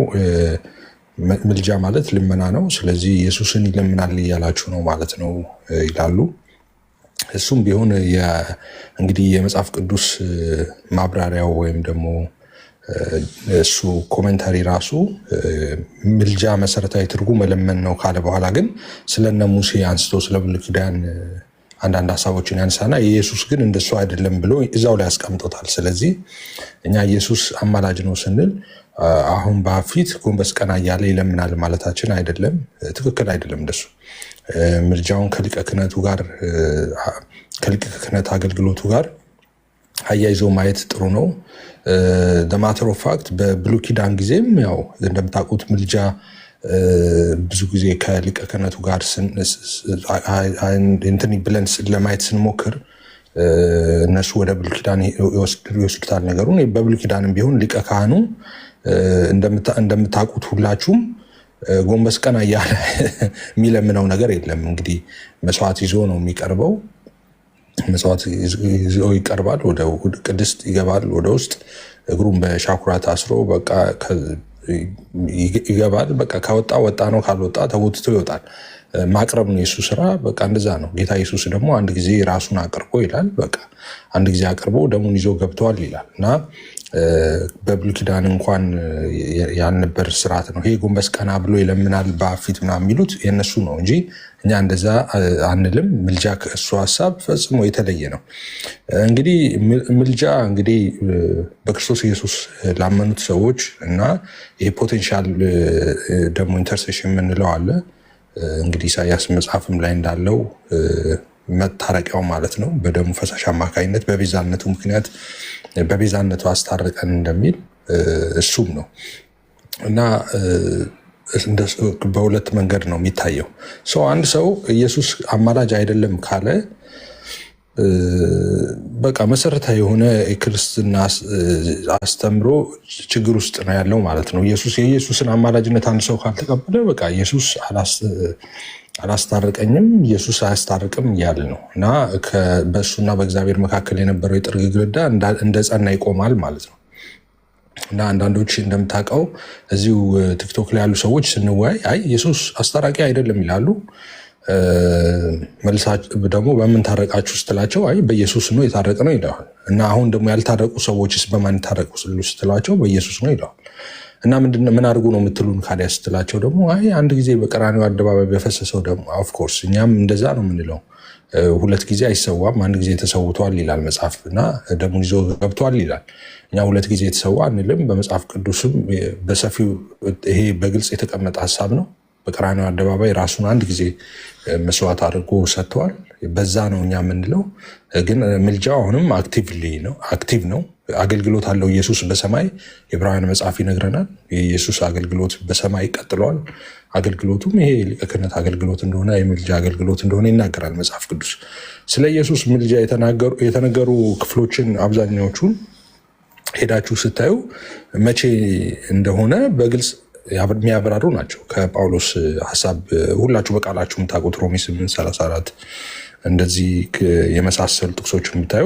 ምልጃ ማለት ልመና ነው። ስለዚህ ኢየሱስን ይለምናል እያላችሁ ነው ማለት ነው ይላሉ። እሱም ቢሆን እንግዲህ የመጽሐፍ ቅዱስ ማብራሪያው ወይም ደግሞ እሱ ኮሜንታሪ ራሱ ምልጃ መሰረታዊ ትርጉም መለመን ነው ካለ በኋላ ግን ስለነ ሙሴ አንስቶ ስለ ብሉይ ኪዳን አንዳንድ ሀሳቦችን ያነሳና ኢየሱስ ግን እንደሱ አይደለም ብሎ እዛው ላይ ያስቀምጦታል። ስለዚህ እኛ ኢየሱስ አማላጅ ነው ስንል አሁን በፊት ጎንበስ ቀና እያለ ይለምናል ማለታችን አይደለም። ትክክል አይደለም እንደሱ። ምልጃውን ከሊቀ ክህነቱ ጋር ከሊቀ ክህነት አገልግሎቱ ጋር አያይዞ ማየት ጥሩ ነው። ማተር ኦፍ ፋክት በብሉይ ኪዳን ጊዜም ያው እንደምታውቁት ምልጃ ብዙ ጊዜ ከሊቀ ክህነቱ ጋር እንትን ብለን ለማየት ስንሞክር እነሱ ወደ ብሉይ ኪዳን ይወስዱታል ነገሩን። በብሉይ ኪዳንም ቢሆን ሊቀ ካህኑ እንደምታውቁት ሁላችሁም ጎንበስ ቀና እያለ የሚለምነው ነገር የለም። እንግዲህ መስዋዕት ይዞ ነው የሚቀርበው። መስዋዕት ይዞ ይቀርባል፣ ወደ ቅድስት ይገባል፣ ወደ ውስጥ እግሩን በሻኩራ ታስሮ በቃ ይገባል። በቃ ከወጣ ወጣ ነው፣ ካልወጣ ተወጥቶ ይወጣል። ማቅረብ ነው የሱ ስራ። በቃ እንደዛ ነው። ጌታ ኢየሱስ ደግሞ አንድ ጊዜ ራሱን አቅርቦ ይላል። በቃ አንድ ጊዜ አቅርቦ ደሙን ይዞ ገብተዋል ይላል እና በብሉይ ኪዳን እንኳን ያልነበር ስርዓት ነው ይሄ። ጎንበስ ቀና ብሎ ይለምናል በፊት ምናምን የሚሉት የእነሱ ነው እንጂ እኛ እንደዛ አንልም። ምልጃ ከእሱ ሀሳብ ፈጽሞ የተለየ ነው። እንግዲህ ምልጃ እንግዲህ በክርስቶስ ኢየሱስ ላመኑት ሰዎች እና ይሄ ፖቴንሻል ደግሞ ኢንተርሴሽን የምንለው አለ። እንግዲህ ኢሳያስ መጽሐፍም ላይ እንዳለው መታረቂያው ማለት ነው በደሙ ፈሳሽ አማካኝነት በቤዛነቱ ምክንያት በቤዛነቱ አስታረቀን እንደሚል እሱም ነው እና በሁለት መንገድ ነው የሚታየው። አንድ ሰው ኢየሱስ አማላጅ አይደለም ካለ በቃ መሰረታዊ የሆነ የክርስትና አስተምሮ ችግር ውስጥ ነው ያለው ማለት ነው። የኢየሱስን አማላጅነት አንድ ሰው ካልተቀበለ በቃ ኢየሱስ አላስታረቀኝም፣ ኢየሱስ አያስታርቅም እያለ ነው እና በእሱና በእግዚአብሔር መካከል የነበረው የጥል ግድግዳ እንደ ጸና ይቆማል ማለት ነው። እና አንዳንዶች እንደምታውቀው እዚሁ ቲክቶክ ላይ ያሉ ሰዎች ስንወያይ አይ ኢየሱስ አስታራቂ አይደለም ይላሉ። ደግሞ በምን ታረቃችሁ ስትላቸው አይ በኢየሱስ ነው የታረቀ ነው ይለዋል። እና አሁን ደግሞ ያልታረቁ ሰዎችስ በማን ታረቁ ስትላቸው በኢየሱስ ነው ይለዋል። እና ምን አድርጉ ነው የምትሉን ካዲያ ስትላቸው ደግሞ አይ አንድ ጊዜ በቀራንዮ አደባባይ በፈሰሰው ደግሞ ኦፍኮርስ እኛም እንደዛ ነው የምንለው። ሁለት ጊዜ አይሰዋም፣ አንድ ጊዜ ተሰውቷል ይላል መጽሐፍ እና ደሙን ይዞ ገብቷል ይላል። እኛ ሁለት ጊዜ የተሰዋ አንልም። በመጽሐፍ ቅዱስም በሰፊው ይሄ በግልጽ የተቀመጠ ሀሳብ ነው። በቀራንዮ አደባባይ ራሱን አንድ ጊዜ መስዋዕት አድርጎ ሰጥተዋል። በዛ ነው እኛ የምንለው። ግን ምልጃው አሁንም አክቲቭ ነው፣ አገልግሎት አለው። ኢየሱስ በሰማይ የዕብራውያን መጽሐፍ ይነግረናል። የኢየሱስ አገልግሎት በሰማይ ቀጥሏል። አገልግሎቱም ይሄ ሊቀ ክህነት አገልግሎት እንደሆነ የምልጃ አገልግሎት እንደሆነ ይናገራል መጽሐፍ ቅዱስ። ስለ ኢየሱስ ምልጃ የተነገሩ ክፍሎችን አብዛኛዎቹን ሄዳችሁ ስታዩ መቼ እንደሆነ በግልጽ የሚያብራሩ ናቸው። ከጳውሎስ ሀሳብ ሁላችሁ በቃላችሁ የምታውቁት ሮሜ 8:34 እንደዚህ የመሳሰሉ ጥቅሶች የምታዩ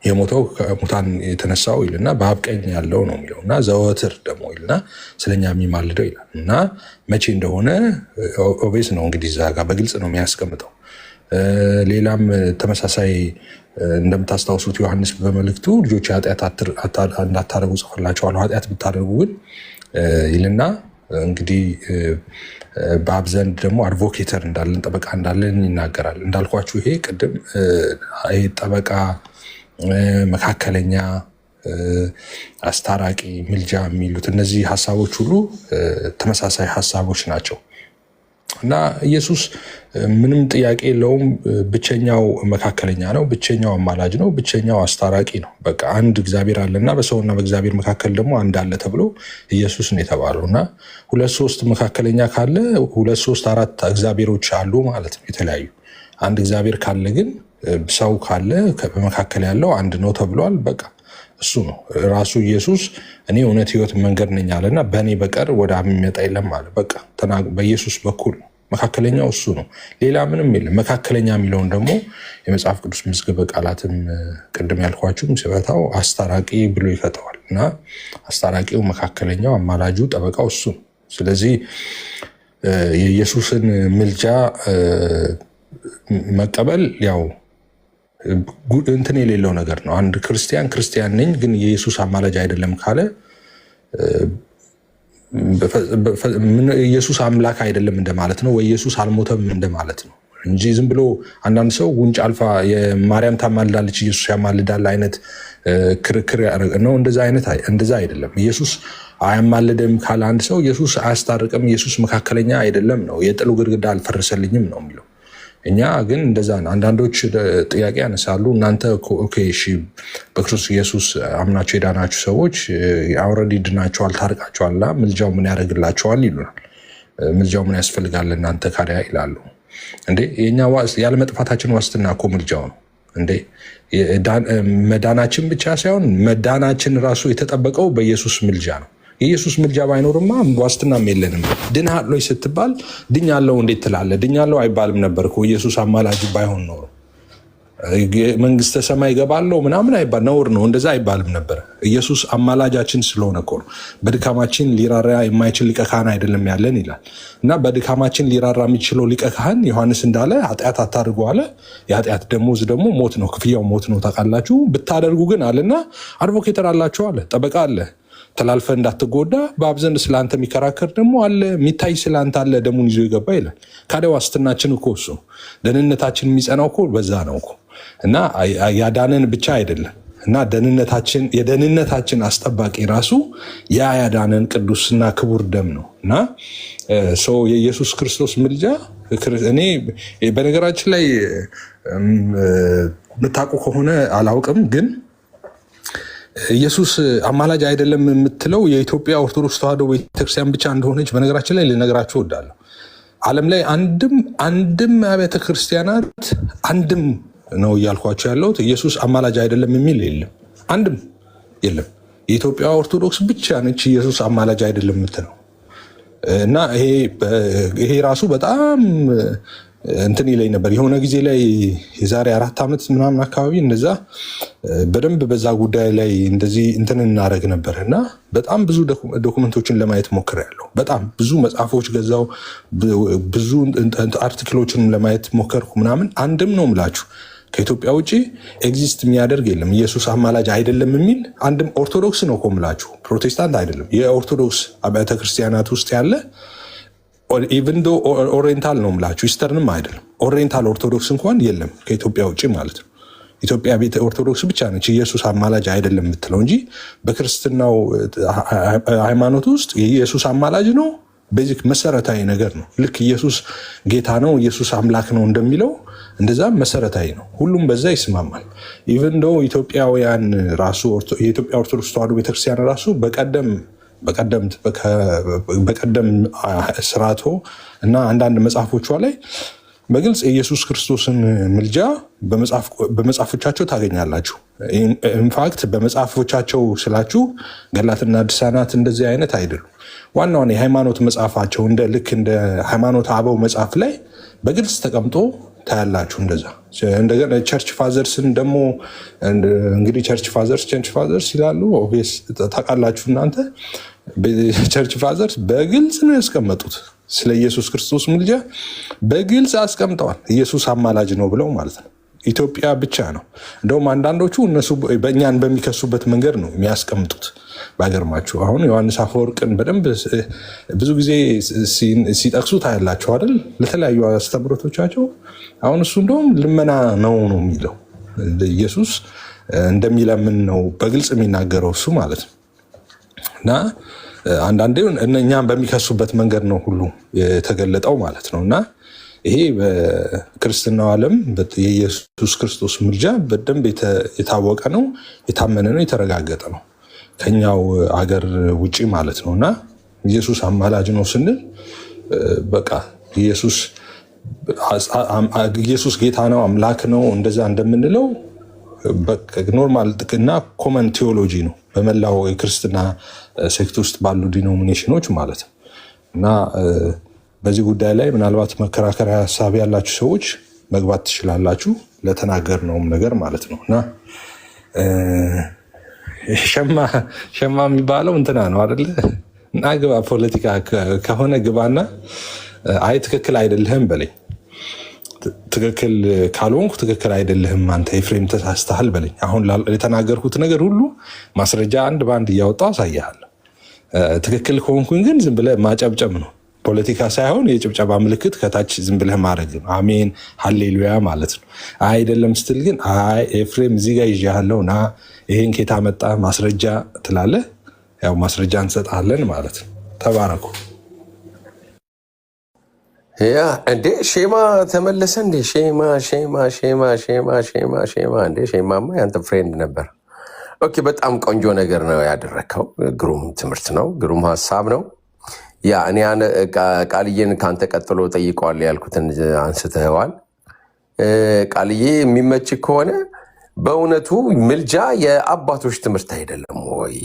የሞተው ከሙታን የተነሳው ይልና በአብ ቀኝ ያለው ነው የሚለው እና ዘወትር ደግሞ ይልና ስለኛ የሚማልደው ይላል እና መቼ እንደሆነ ኦቤስ ነው እንግዲህ እዛ ጋር በግልጽ ነው የሚያስቀምጠው። ሌላም ተመሳሳይ እንደምታስታውሱት ዮሐንስ በመልእክቱ ልጆች ኃጢአት እንዳታደርጉ ጽፈላችኋለሁ፣ ኃጢአት ብታደርጉ ግን ይልና እንግዲህ በአብ ዘንድ ደግሞ አድቮኬተር እንዳለን ጠበቃ እንዳለን ይናገራል። እንዳልኳችሁ ይሄ ቅድም ጠበቃ፣ መካከለኛ፣ አስታራቂ፣ ምልጃ የሚሉት እነዚህ ሀሳቦች ሁሉ ተመሳሳይ ሀሳቦች ናቸው እና ኢየሱስ ምንም ጥያቄ የለውም። ብቸኛው መካከለኛ ነው፣ ብቸኛው አማላጅ ነው፣ ብቸኛው አስታራቂ ነው። በቃ አንድ እግዚአብሔር አለና በሰውና በእግዚአብሔር መካከል ደግሞ አንድ አለ ተብሎ ኢየሱስ ነው የተባለው እና 2-3 መካከለኛ ካለ 2-3-4 እግዚአብሔሮች አሉ ማለት ነው የተለያዩ። አንድ እግዚአብሔር ካለ ግን ሰው ካለ በመካከል ያለው አንድ ነው ተብሏል። በቃ እሱ ነው ራሱ ኢየሱስ እኔ እውነት ሕይወት መንገድ ነኝ አለና በእኔ በቀር ወደ አብ የሚመጣ የለም አለ። በቃ በኢየሱስ በኩል መካከለኛው እሱ ነው፣ ሌላ ምንም የለም። መካከለኛ የሚለውን ደግሞ የመጽሐፍ ቅዱስ መዝገበ ቃላትም ቅድም ያልኳችሁም ሲፈታው አስታራቂ ብሎ ይፈተዋል እና አስታራቂው፣ መካከለኛው፣ አማላጁ፣ ጠበቃው እሱ ነው። ስለዚህ የኢየሱስን ምልጃ መቀበል ያው እንትን የሌለው ነገር ነው። አንድ ክርስቲያን ነኝ ግን የኢየሱስ አማላጅ አይደለም ካለ ኢየሱስ አምላክ አይደለም እንደማለት ነው፣ ወይ ኢየሱስ አልሞተም እንደማለት ነው እንጂ ዝም ብሎ አንዳንድ ሰው ጉንጭ አልፋ የማርያም ታማልዳለች ኢየሱስ ያማልዳል አይነት ክርክር ነው። እንደዛ አይደለም። ኢየሱስ አያማልድም ካለ አንድ ሰው ኢየሱስ አያስታርቅም፣ ኢየሱስ መካከለኛ አይደለም ነው፣ የጥሉ ግድግዳ አልፈረሰልኝም ነው የሚለው። እኛ ግን እንደዛ ነው። አንዳንዶች ጥያቄ ያነሳሉ። እናንተ እሺ በክርስቶስ ኢየሱስ አምናችሁ የዳናችሁ ሰዎች አውረድ ድናችኋል፣ ታርቃችኋል፣ ምልጃው ምን ያደርግላችኋል ይሉናል። ምልጃው ምን ያስፈልጋል እናንተ ካዲያ ይላሉ። እንዴ የኛ ያለ መጥፋታችን ዋስትና እኮ ምልጃው ነው እንዴ። መዳናችን ብቻ ሳይሆን መዳናችን ራሱ የተጠበቀው በኢየሱስ ምልጃ ነው። የኢየሱስ ምልጃ ባይኖርማ ዋስትናም የለንም። ድነሃል ወይ ስትባል ድኛለሁ እንዴት ትላለህ? ድኛለሁ አይባልም ነበር እኮ ኢየሱስ አማላጅ ባይሆን ኖሮ መንግስተ ሰማይ ይገባለሁ ምናምን አይባል፣ ነውር ነው። እንደዛ አይባልም ነበር። ኢየሱስ አማላጃችን ስለሆነ እኮ ነው። በድካማችን ሊራራ የማይችል ሊቀ ካህን አይደለም ያለን ይላል እና በድካማችን ሊራራ የሚችለው ሊቀ ካህን ዮሐንስ እንዳለ ኃጢአት አታድርጉ አለ። የኃጢአት ደሞዝ ደግሞ ሞት ነው፣ ክፍያው ሞት ነው ታውቃላችሁ። ብታደርጉ ግን አለና አድቮኬተር አላችሁ አለ፣ ጠበቃ አለ፣ ተላልፈ እንዳትጎዳ በአብ ዘንድ ስለአንተ የሚከራከር ደግሞ አለ፣ የሚታይ ስለአንተ አለ፣ ደሙን ይዞ ይገባ ይላል። ካደ ዋስትናችን እኮ እሱ ነው። ደህንነታችን የሚጸናው እኮ በዛ ነው እኮ እና ያዳነን ብቻ አይደለም እና የደህንነታችን አስጠባቂ ራሱ ያ ያዳነን ቅዱስና ክቡር ደም ነው እና ሰው የኢየሱስ ክርስቶስ ምልጃ እኔ በነገራችን ላይ የምታውቁ ከሆነ አላውቅም፣ ግን ኢየሱስ አማላጅ አይደለም የምትለው የኢትዮጵያ ኦርቶዶክስ ተዋሕዶ ቤተክርስቲያን ብቻ እንደሆነች በነገራችን ላይ ልነግራችሁ እወዳለሁ። ዓለም ላይ አንድም አብያተ ክርስቲያናት አንድም ነው እያልኳቸው ያለሁት ኢየሱስ አማላጅ አይደለም የሚል የለም፣ አንድም የለም። የኢትዮጵያ ኦርቶዶክስ ብቻ ነች ኢየሱስ አማላጅ አይደለም የምትለው እና ይሄ ራሱ በጣም እንትን ይለኝ ነበር። የሆነ ጊዜ ላይ የዛሬ 4 ዓመት ምናምን አካባቢ እንደዛ በደንብ በዛ ጉዳይ ላይ እንደዚህ እንትን እናደርግ ነበር እና በጣም ብዙ ዶኩመንቶችን ለማየት ሞክሬያለሁ። በጣም ብዙ መጽሐፎች ገዛው፣ ብዙ አርቲክሎችን ለማየት ሞከርኩ ምናምን። አንድም ነው ምላችሁ ከኢትዮጵያ ውጭ ኤግዚስት የሚያደርግ የለም ኢየሱስ አማላጅ አይደለም የሚል አንድም። ኦርቶዶክስ ነው እኮ ምላችሁ፣ ፕሮቴስታንት አይደለም። የኦርቶዶክስ አብያተ ክርስቲያናት ውስጥ ያለ ኢቨን ዶ ኦሪየንታል ነው ምላችሁ፣ ኢስተርንም አይደለም፣ ኦሪየንታል ኦርቶዶክስ እንኳን የለም ከኢትዮጵያ ውጭ ማለት ነው። ኢትዮጵያ ቤተ ኦርቶዶክስ ብቻ ነች ኢየሱስ አማላጅ አይደለም የምትለው እንጂ በክርስትናው ሃይማኖት ውስጥ የኢየሱስ አማላጅ ነው። ቤዚክ መሰረታዊ ነገር ነው። ልክ ኢየሱስ ጌታ ነው፣ ኢየሱስ አምላክ ነው እንደሚለው እንደዛም መሰረታዊ ነው። ሁሉም በዛ ይስማማል። ኢቨን ዶ ኢትዮጵያውያን ራሱ የኢትዮጵያ ኦርቶዶክስ ተዋሕዶ ቤተክርስቲያን ራሱ በቀደም ስርዓቶ እና አንዳንድ መጽሐፎቿ ላይ በግልጽ የኢየሱስ ክርስቶስን ምልጃ በመጽሐፎቻቸው ታገኛላችሁ። ኢንፋክት በመጽሐፎቻቸው ስላችሁ ገላትና ድርሳናት እንደዚህ አይነት አይደሉም። ዋናውን የሃይማኖት መጽሐፋቸው ልክ እንደ ሃይማኖት አበው መጽሐፍ ላይ በግልጽ ተቀምጦ ታያላችሁ። እንደገና ቸርች ፋዘርስን ደግሞ እንግዲህ ቸርች ፋዘርስ ይላሉ። ኦብቪየስ ታውቃላችሁ እናንተ። ቸርች ፋዘርስ በግልጽ ነው ያስቀመጡት። ስለ ኢየሱስ ክርስቶስ ምልጃ በግልጽ አስቀምጠዋል። ኢየሱስ አማላጅ ነው ብለው ማለት ነው። ኢትዮጵያ ብቻ ነው እንደውም አንዳንዶቹ እነሱ በእኛን በሚከሱበት መንገድ ነው የሚያስቀምጡት። ባገርማችሁ አሁን ዮሐንስ አፈወርቅን በደንብ ብዙ ጊዜ ሲጠቅሱ ታያላችሁ አይደል? ለተለያዩ አስተምሮቶቻቸው። አሁን እሱ እንደውም ልመና ነው የሚለው፣ ኢየሱስ እንደሚለምን ነው በግልጽ የሚናገረው እሱ ማለት ነው። እና አንዳንዴ እኛም በሚከሱበት መንገድ ነው ሁሉ የተገለጠው ማለት ነው። እና ይሄ በክርስትናው ዓለም የኢየሱስ ክርስቶስ ምልጃ በደንብ የታወቀ ነው፣ የታመነ ነው፣ የተረጋገጠ ነው ከኛው አገር ውጪ ማለት ነው። እና ኢየሱስ አማላጅ ነው ስንል በቃ ኢየሱስ ጌታ ነው አምላክ ነው እንደዛ እንደምንለው ኖርማል እና ኮመን ቴዎሎጂ ነው በመላው የክርስትና ሴክት ውስጥ ባሉ ዲኖሚኔሽኖች ማለት ነው። እና በዚህ ጉዳይ ላይ ምናልባት መከራከሪያ ሀሳብ ያላችሁ ሰዎች መግባት ትችላላችሁ፣ ለተናገርነውም ነገር ማለት ነው። እና ሸማ የሚባለው እንትና ነው አይደለ? እና ግባ ፖለቲካ ከሆነ ግባና አይ ትክክል አይደለህም በለኝ፣ ትክክል ካልሆንኩ ትክክል አይደለህም አንተ ኤፍሬም ተሳስተሃል በለኝ። አሁን የተናገርኩት ነገር ሁሉ ማስረጃ አንድ በአንድ እያወጣሁ አሳያለሁ። ትክክል ከሆንኩኝ ግን ዝም ብለህ ማጨብጨብ ነው። ፖለቲካ ሳይሆን የጭብጨባ ምልክት ከታች ዝም ብለህ ማድረግ ነው። አሜን ሃሌሉያ ማለት ነው። አይደለም ስትል ግን አይ ኤፍሬም እዚህ ጋር ይዤሃለሁ ና ይሄን ኬታ መጣ ማስረጃ ትላለህ። ያው ማስረጃ እንሰጣለን ማለት ነው። ተባረኩ። ያ እንዴ ሼማ ተመለሰ እንዴ? ሼማ እንዴ ሼማማ ያንተ ፍሬንድ ነበር። ኦኬ በጣም ቆንጆ ነገር ነው ያደረከው። ግሩም ትምህርት ነው፣ ግሩም ሀሳብ ነው። ያ እኔ ቃልዬን ካንተ ቀጥሎ ጠይቀዋል ያልኩትን አንስተዋል። ቃልዬ የሚመች ከሆነ በእውነቱ ምልጃ የአባቶች ትምህርት አይደለም ወይ?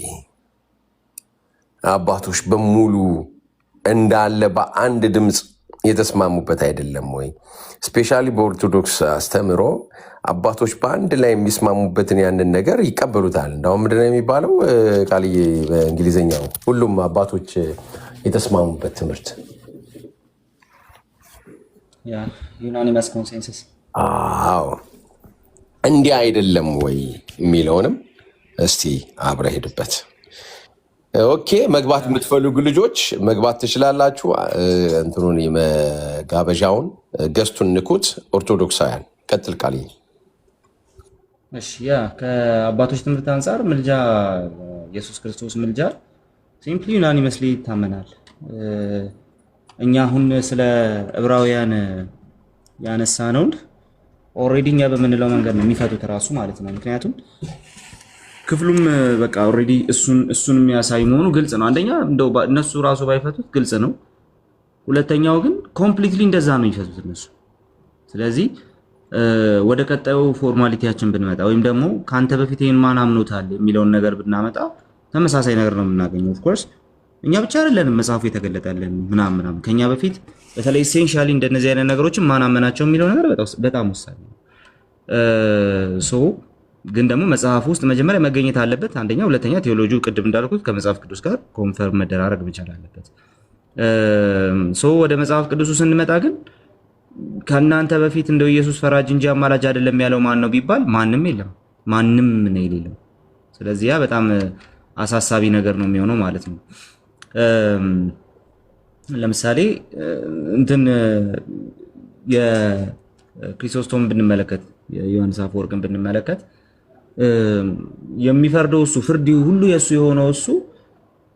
አባቶች በሙሉ እንዳለ በአንድ ድምፅ የተስማሙበት አይደለም ወይ? ስፔሻሊ በኦርቶዶክስ አስተምሮ አባቶች በአንድ ላይ የሚስማሙበትን ያንን ነገር ይቀበሉታል። እንዳውም ምንድን ነው የሚባለው ቃልዬ በእንግሊዝኛው ሁሉም አባቶች የተስማሙበት ትምህርት ዩናኒመስ ኮንሴንሰስ። አዎ እንዲህ አይደለም ወይ የሚለውንም እስቲ አብረህ ሄድበት። ኦኬ መግባት የምትፈልጉ ልጆች መግባት ትችላላችሁ። እንትኑን መጋበዣውን ገስቱን ንኩት። ኦርቶዶክሳውያን ቀጥል ቃልዬ። እሺ ከአባቶች ትምህርት አንጻር ምልጃ ኢየሱስ ክርስቶስ ምልጃ ሲምፕሊ ዩናኒመስሊ ይታመናል። እኛ አሁን ስለ ዕብራውያን ያነሳነውን ኦልሬዲ እኛ በምንለው መንገድ ነው የሚፈቱት ራሱ ማለት ነው። ምክንያቱም ክፍሉም በቃ ኦልሬዲ እሱን የሚያሳይ መሆኑ ግልጽ ነው። አንደኛ እንደው እነሱ ራሱ ባይፈቱት ግልጽ ነው። ሁለተኛው ግን ኮምፕሊትሊ እንደዛ ነው የሚፈቱት እነሱ። ስለዚህ ወደ ቀጣዩ ፎርማሊቲያችን ብንመጣ ወይም ደግሞ ካንተ በፊት ይሄን ማን አምኖታል የሚለውን ነገር ብናመጣ ተመሳሳይ ነገር ነው የምናገኘው። ኦፍ ኮርስ እኛ ብቻ አይደለንም መጽሐፉ የተገለጠልን ምናምን ከኛ በፊት በተለይ ኢሴንሻሊ እንደነዚህ አይነት ነገሮችን ማን አመናቸው የሚለው ነገር በጣም ወሳኝ ነው። ግን ደግሞ መጽሐፍ ውስጥ መጀመሪያ መገኘት አለበት አንደኛ። ሁለተኛ ቴዎሎጂው ቅድም እንዳልኩት ከመጽሐፍ ቅዱስ ጋር ኮንፈርም መደራረግ መቻል አለበት። ወደ መጽሐፍ ቅዱሱ ስንመጣ ግን ከእናንተ በፊት እንደው ኢየሱስ ፈራጅ እንጂ አማላጅ አይደለም ያለው ማን ነው ቢባል ማንም የለም፣ ማንም ነው የሌለው። ስለዚህ ያ በጣም አሳሳቢ ነገር ነው የሚሆነው ማለት ነው። ለምሳሌ እንትን የክሪሶስቶም ብንመለከት የዮሐንስ አፈወርቅን ብንመለከት የሚፈርደው እሱ ፍርድ ሁሉ የሱ የሆነው እሱ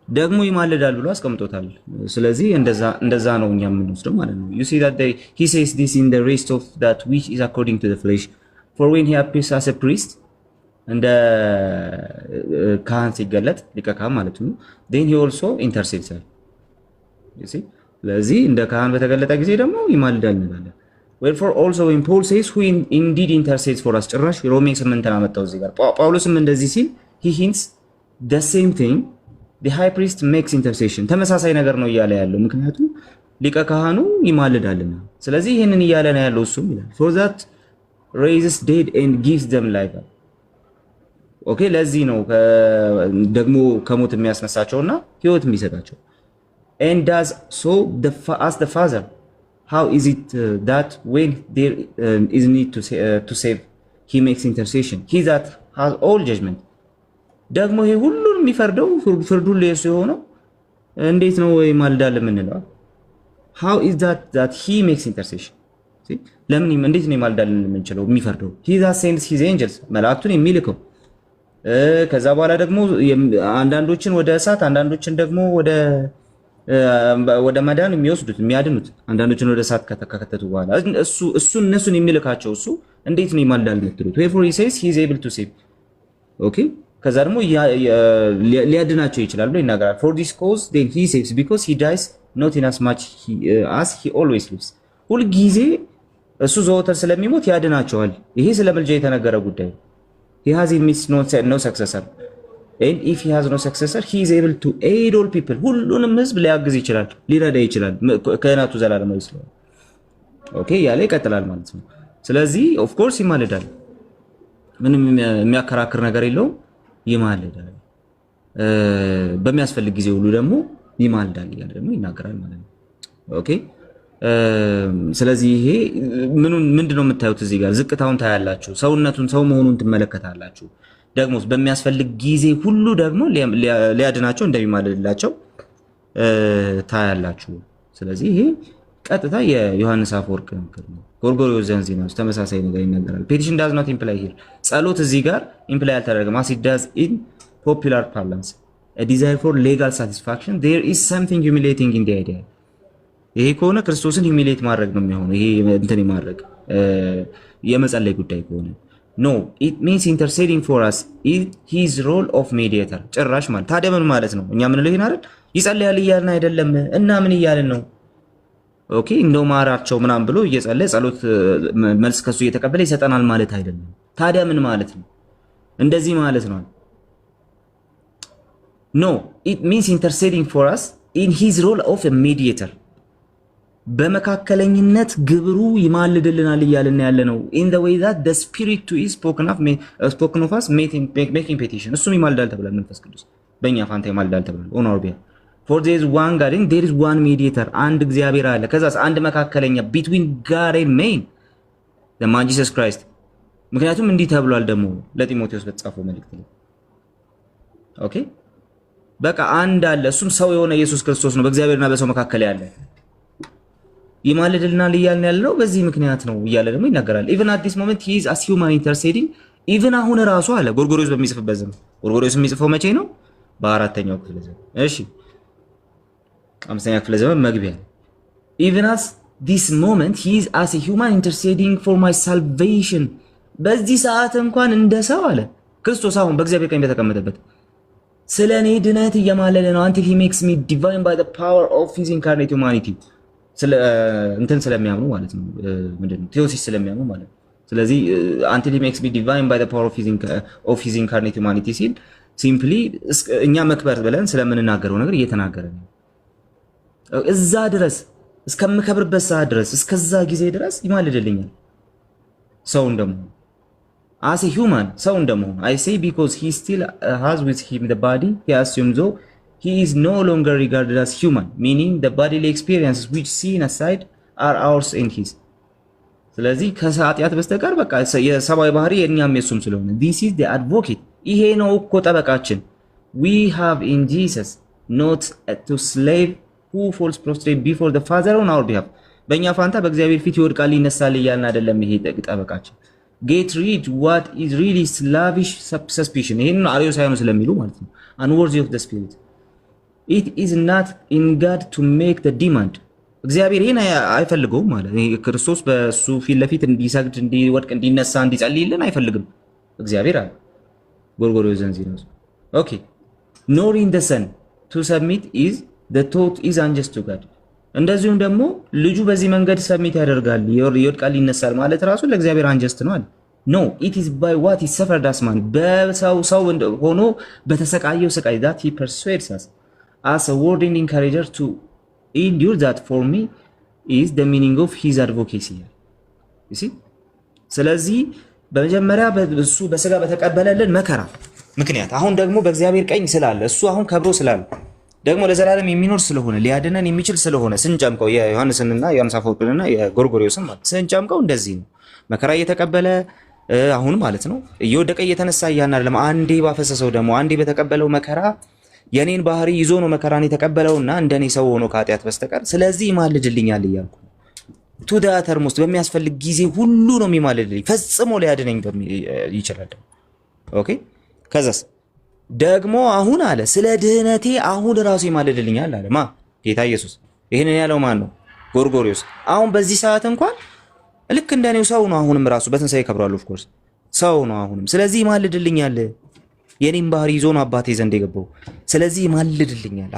ደግሞ ይማልዳል ብሎ አስቀምጦታል። ስለዚህ እንደዛ ነው እኛ የምንወስደው ማለት ነው። you see that he says this in the rest of that which is according to the flesh for when he appears as a priest እንደ ካህን ሲገለጥ ሊቀ ካህን ማለት ነው then he also intercedes you see ስለዚህ እንደ ካህን በተገለጠ ጊዜ ደግሞ ይማልዳል እንላለን። wherefore also when Paul says who indeed intercedes for us ጭራሽ ሮሜ 8 አመጣው እዚህ ጋር ጳውሎስም እንደዚህ ሲል he hints the same thing the high priest makes intercession ተመሳሳይ ነገር ነው እያለ ያለው ምክንያቱም ሊቀ ካህኑ ይማልዳልና። ስለዚህ ይሄንን እያለ ነው ያለው እሱም ይላል for that raises dead and gives them life ኦኬ ለዚህ ነው ደግሞ ከሞት የሚያስነሳቸውና ህይወት የሚሰጣቸው and does so as the father. How is it that when there is need to save he makes intercession he that has all judgment ደግሞ ይሄ ሁሉን የሚፈርደው ፍርዱን ለሱ የሆነው እንዴት ነው ይማልዳል የምንለው? how is that he makes intercession ለምን እንዴት ነው ይማልዳል የምንችለው? የሚፈርደው he that sends his angels መላእክቱን የሚልከው ከዛ በኋላ ደግሞ አንዳንዶችን ወደ እሳት አንዳንዶችን ደግሞ ወደ መዳን የሚወስዱት የሚያድኑት አንዳንዶችን ወደ እሳት ከተከተቱ በኋላ እነሱን የሚልካቸው እሱ እንዴት ነው ይማልዳል የምትሉት? wherefore he says he is able to save ኦኬ ከዛ ደግሞ ሊያድናቸው ይችላል ብሎ ይናገራል። for this cause then he saves because he dies not in as much as he always lives ሁሉ ጊዜ እሱ ዘወትር ስለሚሞት ያድናቸዋል። ይሄ ስለ ምልጃ የተነገረ ጉዳይ he has in midst no successor and if he has no successor he is able to aid all people ሁሉንም ህዝብ ሊያግዝ ይችላል ሊረዳ ይችላል ከእናቱ ዘላለማዊ ስለሆነ ኦኬ ያለ ይቀጥላል ማለት ነው። ስለዚህ ኦፍ ኮርስ ይማልዳል ምንም የሚያከራክር ነገር የለውም ይማልዳል በሚያስፈልግ ጊዜ ሁሉ ደግሞ ይማልዳል እያለ ደግሞ ይናገራል ማለት ነው። ኦኬ ስለዚህ ይሄ ምንድነው የምታዩት እዚህ ጋር ዝቅታውን ታያላችሁ፣ ሰውነቱን ሰው መሆኑን ትመለከታላችሁ። ደግሞ በሚያስፈልግ ጊዜ ሁሉ ደግሞ ሊያድናቸው እንደሚማልድላቸው ታያላችሁ። ስለዚህ ይሄ ቀጥታ የዮሐንስ አፈወርቅ ምክር ነው። ጎርጎርዮስ ዘንዚናስ ተመሳሳይ ነገር ይናገራል። ፔቲሽን ዳዝ ኖት ኢምፕላይ ሂር ጸሎት እዚህ ጋር ኢምፕላይ አልተደረገም። as it does in popular parlance a desire for legal satisfaction there is something humiliating in the idea ይሄ ከሆነ ክርስቶስን ሂሚሌት ማድረግ ነው የሚሆነው። ይሄ እንትን ማድረግ የመጸለይ ጉዳይ ከሆነ no it means interceding for us is his role of mediator ጭራሽ ማለት ታዲያ ምን ማለት ነው? እኛ ምን ልሄን አይደል ይጸልያል እያልን አይደለም እና ምን እያልን ነው? ኦኬ እንደው ማራቸው ምናምን ብሎ እየጸለየ ጸሎት መልስ ከሱ እየተቀበለ ይሰጠናል ማለት አይደለም። ታዲያ ምን ማለት ነው? እንደዚህ ማለት ነው no it means interceding for us in his role of a mediator በመካከለኝነት ግብሩ ይማልድልናል እያልን ያለ ነው። in the way that the spirit to is spoken of us making petition እሱም ይማልዳል ተብሏል። መንፈስ ቅዱስ በእኛ ፋንታ ይማልዳል ተብሏል። on our behalf for there is one God and there is one mediator አንድ እግዚአብሔር አለ። ከዛስ አንድ መካከለኛ between God and man the man Jesus Christ። ምክንያቱም እንዲህ ተብሏል ደግሞ ለጢሞቴዎስ በተጻፈው መልእክት ላይ ኦኬ በቃ አንድ አለ እሱም ሰው የሆነ ኢየሱስ ክርስቶስ ነው በእግዚአብሔርና በሰው መካከል ያለ ይማልድልናል እያልን ያለው በዚህ ምክንያት ነው እያለ ደግሞ ይናገራል። even at this moment he is as human interceding even አሁን ራሱ አለ ጎርጎርዮስ በሚጽፍበት ዘመን ጎርጎርዮስ የሚጽፈው መቼ ነው? በአራተኛው ክፍለ ዘመን እሺ አምስተኛ ክፍለ ዘመን መግቢያ even as this moment he is as a human interceding for my salvation በዚህ ሰዓት እንኳን እንደ ሰው አለ ክርስቶስ አሁን በእግዚአብሔር ቀኝ በተቀመጠበት ስለኔ ድነት እየማለለ ነው until he makes me divine by the power of his incarnate humanity እንትን ስለሚያምኑ ማለት ነው ምንድነው ቴዎሲስ ስለሚያምኑ ማለት ነው። ስለዚህ until he makes me divine by the power of his incarnate humanity ሲል ሲምፕሊ እኛ መክበር ብለን ስለምንናገረው ነገር እየተናገረ ነው። እዛ ድረስ እስከምከብርበት ሰዓት ድረስ እስከዛ ጊዜ ድረስ ይማልድልኛል ሰው እንደመሆኑ as a human ሰው እንደመሆኑ I say because he still has with him the body he assumes though he is no longer regarded as human meaning the bodily experiences which seen aside are ours and his ስለዚህ ከኃጢአት በስተቀር በቃ የሰብአዊ ባህሪ የኛም የሱም ስለሆነ this is the advocate ይሄ ነው እኮ ጠበቃችን we have in Jesus not to slave who falls prostrate before the father on our behalf በእኛ ፋንታ በእግዚአብሔር ፊት ይወድቃል ይነሳል እያልን አይደለም ይሄ ጠበቃችን get rid what is really slavish suspicion ይሄን አርዮሳውያኑ ስለሚሉ ማለት ነው unworthy of the spirit it is not in God to make the demand እግዚአብሔር ይሄን አይፈልገውም ማለት ነው ክርስቶስ በሱ ፊት ለፊት እንዲሰግድ እንዲወድቅ እንዲነሳ እንዲጸልይልን አይፈልግም እግዚአብሔር አለ ጎርጎርዮስ ዘንዚኖስ ኦኬ nor in the son to submit is the thought is unjust to God እንደዚሁም ደግሞ ልጁ በዚህ መንገድ ሰሚት ያደርጋል ይወድቃል ይነሳል ማለት ራሱ ለእግዚአብሔር አንጀስት ነው አለ no it is by what he suffered as man በሰው ሆኖ በተሰቃየው ስቃይ that he persuades us as a word and encourager to endure that for me is the meaning of his advocacy you see ስለዚህ በመጀመሪያ እሱ በስጋ በተቀበለልን መከራ ምክንያት አሁን ደግሞ በእግዚአብሔር ቀኝ ስላለ እሱ አሁን ከብሮ ስላለ ደግሞ ለዘላለም የሚኖር ስለሆነ ሊያድነን የሚችል ስለሆነ ስንጨምቀው የዮሐንስንና የዮሐንስ አፈወርቅንና የጎርጎርዮስን ማለት ስንጨምቀው እንደዚህ ነው መከራ እየተቀበለ አሁን ማለት ነው እየወደቀ እየተነሳ እያልን አይደለም አንዴ ባፈሰሰው ደግሞ አንዴ በተቀበለው መከራ የኔን ባህሪ ይዞ ነው መከራን የተቀበለውና እንደኔ ሰው ሆኖ ከኃጢአት በስተቀር ስለዚህ ይማልድልኛል እያልኩ ቱ ዘ ተርሞስት በሚያስፈልግ ጊዜ ሁሉ ነው የሚማልድልኝ ፈጽሞ ሊያድነኝ ይችላል ኦኬ ከዛስ ደግሞ አሁን አለ ስለ ድህነቴ አሁን ራሱ ይማልድልኛል አለ ማ ጌታ ኢየሱስ ይሄንን ያለው ማን ነው ጎርጎርዮስ አሁን በዚህ ሰዓት እንኳን ልክ እንደኔው ሰው ነው አሁንም ራሱ በትንሳኤ ይከብራል ኦፍ ኮርስ ሰው ነው አሁንም ስለዚህ ይማልድልኛል የኔን ባህሪ ይዞ ነው አባቴ ዘንድ የገባው ስለዚህ ይማልድልኛል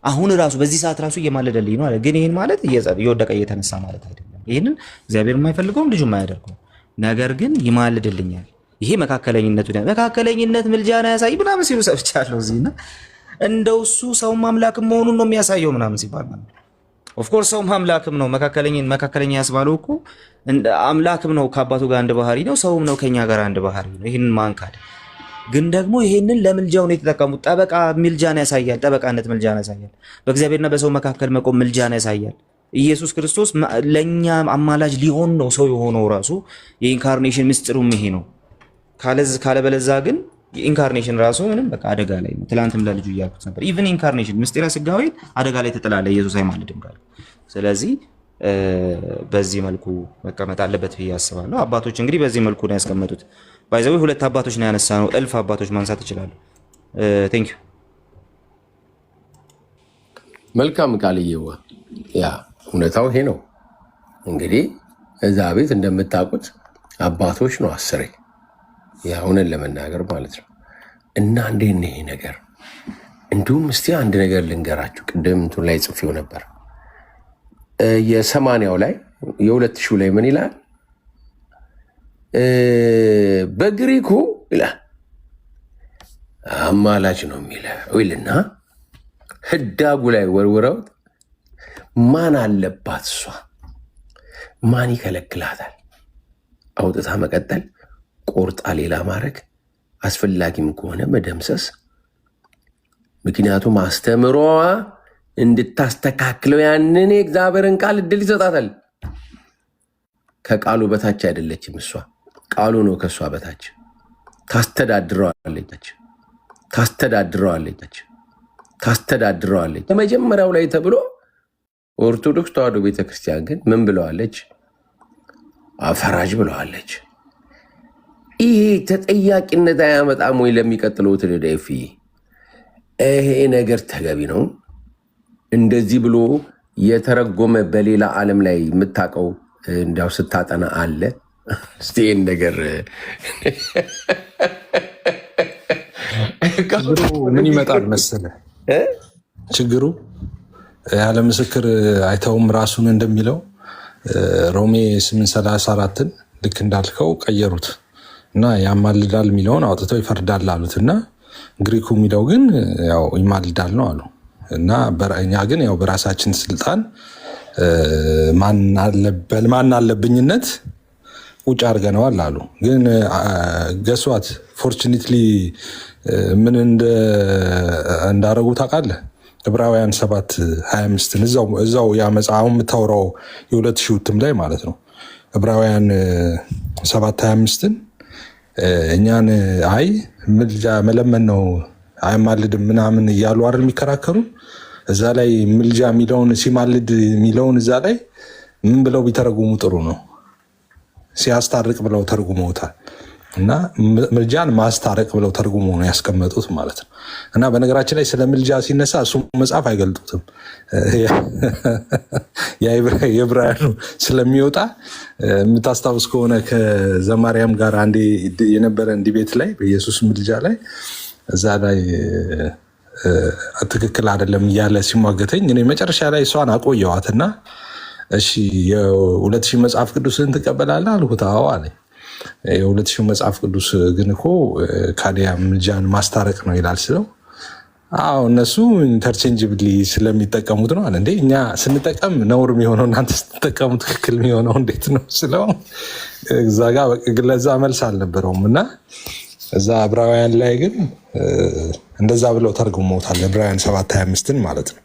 አሁን ራሱ በዚህ ሰዓት ራሱ እየማለደልኝ ነው አለ ግን ይሄን ማለት እየወደቀ እየተነሳ ማለት አይደለም ይሄንን እግዚአብሔር የማይፈልገውም ልጁ የማያደርገው ነገር ግን ይማልድልኛል ይሄ መካከለኝነት ምልጃና ያሳይ ምናምን ሲሉ ሰብቻለሁ እዚህና እንደው እሱ ሰው ማምላክ መሆኑን ነው የሚያሳየው ምናምን ሲባል ማለት ኦፍ ኮርስ ሰው ማምላክም ነው መካከለኛ ያስባለው እኮ አምላክም ነው ከአባቱ ጋር አንድ ባህሪ ነው ሰውም ነው ከኛ ጋር አንድ ባህሪ ነው ይሄንን ማንካድ ግን ደግሞ ይሄንን ለምልጃው ነው የተጠቀሙት ጠበቃ ምልጃና ያሳያል ጠበቃነት ምልጃና ያሳያል በእግዚአብሔርና በሰው መካከል መቆም ምልጃና ያሳያል ኢየሱስ ክርስቶስ ለኛ አማላጅ ሊሆን ነው ሰው የሆነው ራሱ የኢንካርኔሽን ምስጢሩም ይሄ ነው ካለበለዛ ግን ኢንካርኔሽን ራሱ ምንም በቃ አደጋ ላይ ነው ትላንትም ለልጁ ያልኩት ነበር ኢቭን ኢንካርኔሽን ምስጢረ ስጋዌ አደጋ ላይ ተጥላለ ኢየሱስ አይማልድም ጋር ስለዚህ በዚህ መልኩ መቀመጥ አለበት ብዬ አስባለሁ አባቶች እንግዲህ በዚህ መልኩ ነው ያስቀመጡት ባይዘው ሁለት አባቶች ነው ያነሳነው እልፍ አባቶች ማንሳት ይችላሉ ቴንክ ዩ መልካም ቃልየዋ ያ እውነታው ይሄ ነው እንግዲህ እዛ ቤት እንደምታውቁት አባቶች ነው አስሬ ያውነን ለመናገር ማለት ነው እና እንዴት ነው ይሄ ነገር እንዲሁም እስቲ አንድ ነገር ልንገራችሁ ቅድም እንትን ላይ ጽፌው ነበር የ80ው ላይ የ2000 ላይ ምን ይላል በግሪኩ ይላል አማላጅ ነው የሚለው ይልና ህዳጉ ላይ ወርውረው ማን አለባት እሷ? ማን ይከለክላታል? አውጥታ መቀጠል፣ ቆርጣ ሌላ ማድረግ፣ አስፈላጊም ከሆነ መደምሰስ። ምክንያቱም አስተምሮዋ እንድታስተካክለው ያንን የእግዚአብሔርን ቃል እድል ይሰጣታል። ከቃሉ በታች አይደለችም እሷ፣ ቃሉ ነው ከእሷ በታች። ታስተዳድረዋለች። በመጀመሪያው ላይ ተብሎ ኦርቶዶክስ ተዋሕዶ ቤተክርስቲያን ግን ምን ብለዋለች? አፈራጅ ብለዋለች። ይሄ ተጠያቂነት አያመጣም ወይ? ለሚቀጥለው ትልደፊ ይሄ ነገር ተገቢ ነው? እንደዚህ ብሎ የተረጎመ በሌላ ዓለም ላይ የምታውቀው እንዲያው ስታጠና አለ? እስቲ ይህን ነገር ምን ይመጣል መሰለህ ችግሩ ያለ ምስክር አይተውም ራሱን እንደሚለው ሮሜ 8:34 ልክ እንዳልከው ቀየሩት እና ያማልዳል የሚለውን አውጥተው ይፈርዳል አሉት እና ግሪኩ የሚለው ግን ያው ይማልዳል ነው አሉ እና እኛ ግን ያው በራሳችን ስልጣን ማን አለብኝነት ቁጭ አድርገነዋል አሉ። ግን ገሷት ፎርቹኔትሊ ምን እንዳረጉ ታውቃለህ? ዕብራውያን 7:25 እዛው ያ መጽሐፉ የምታወራው የ2000 እትም ላይ ማለት ነው። ዕብራውያን 7:25 እኛን አይ ምልጃ መለመን ነው አይማልድም ምናምን እያሉ አይደል የሚከራከሩ። እዛ ላይ ምልጃ የሚለውን ሲማልድ የሚለውን እዛ ላይ ምን ብለው ቢተረጉሙ ጥሩ ነው? ሲያስታርቅ ብለው ተርጉመውታል። እና ምልጃን ማስታረቅ ብለው ተርጉሞ ነው ያስቀመጡት ማለት ነው። እና በነገራችን ላይ ስለ ምልጃ ሲነሳ እሱ መጽሐፍ አይገልጡትም። የዕብራውያኑ ስለሚወጣ የምታስታውስ ከሆነ ከዘማርያም ጋር አንዴ የነበረን ዲቤት ላይ በኢየሱስ ምልጃ ላይ እዛ ላይ ትክክል አይደለም እያለ ሲሟገተኝ እኔ መጨረሻ ላይ እሷን አቆየዋትና እሺ የ2000 መጽሐፍ ቅዱስን ትቀበላለህ አልኩት። አዎ አለኝ። የ2000 መጽሐፍ ቅዱስ ግን እኮ ካዲያ ምልጃን ማስታረቅ ነው ይላል ስለው አዎ እነሱ ኢንተርቼንጅብሊ ስለሚጠቀሙት ነው አለ። እንዴ እኛ ስንጠቀም ነውር የሚሆነው እናንተ ስትጠቀሙ ትክክል የሚሆነው እንዴት ነው ስለው እዛ ጋር ለዛ መልስ አልነበረውም። እና እዛ ዕብራውያን ላይ ግን እንደዛ ብለው ተርጉመውታል። ዕብራውያን 7:25 ማለት ነው።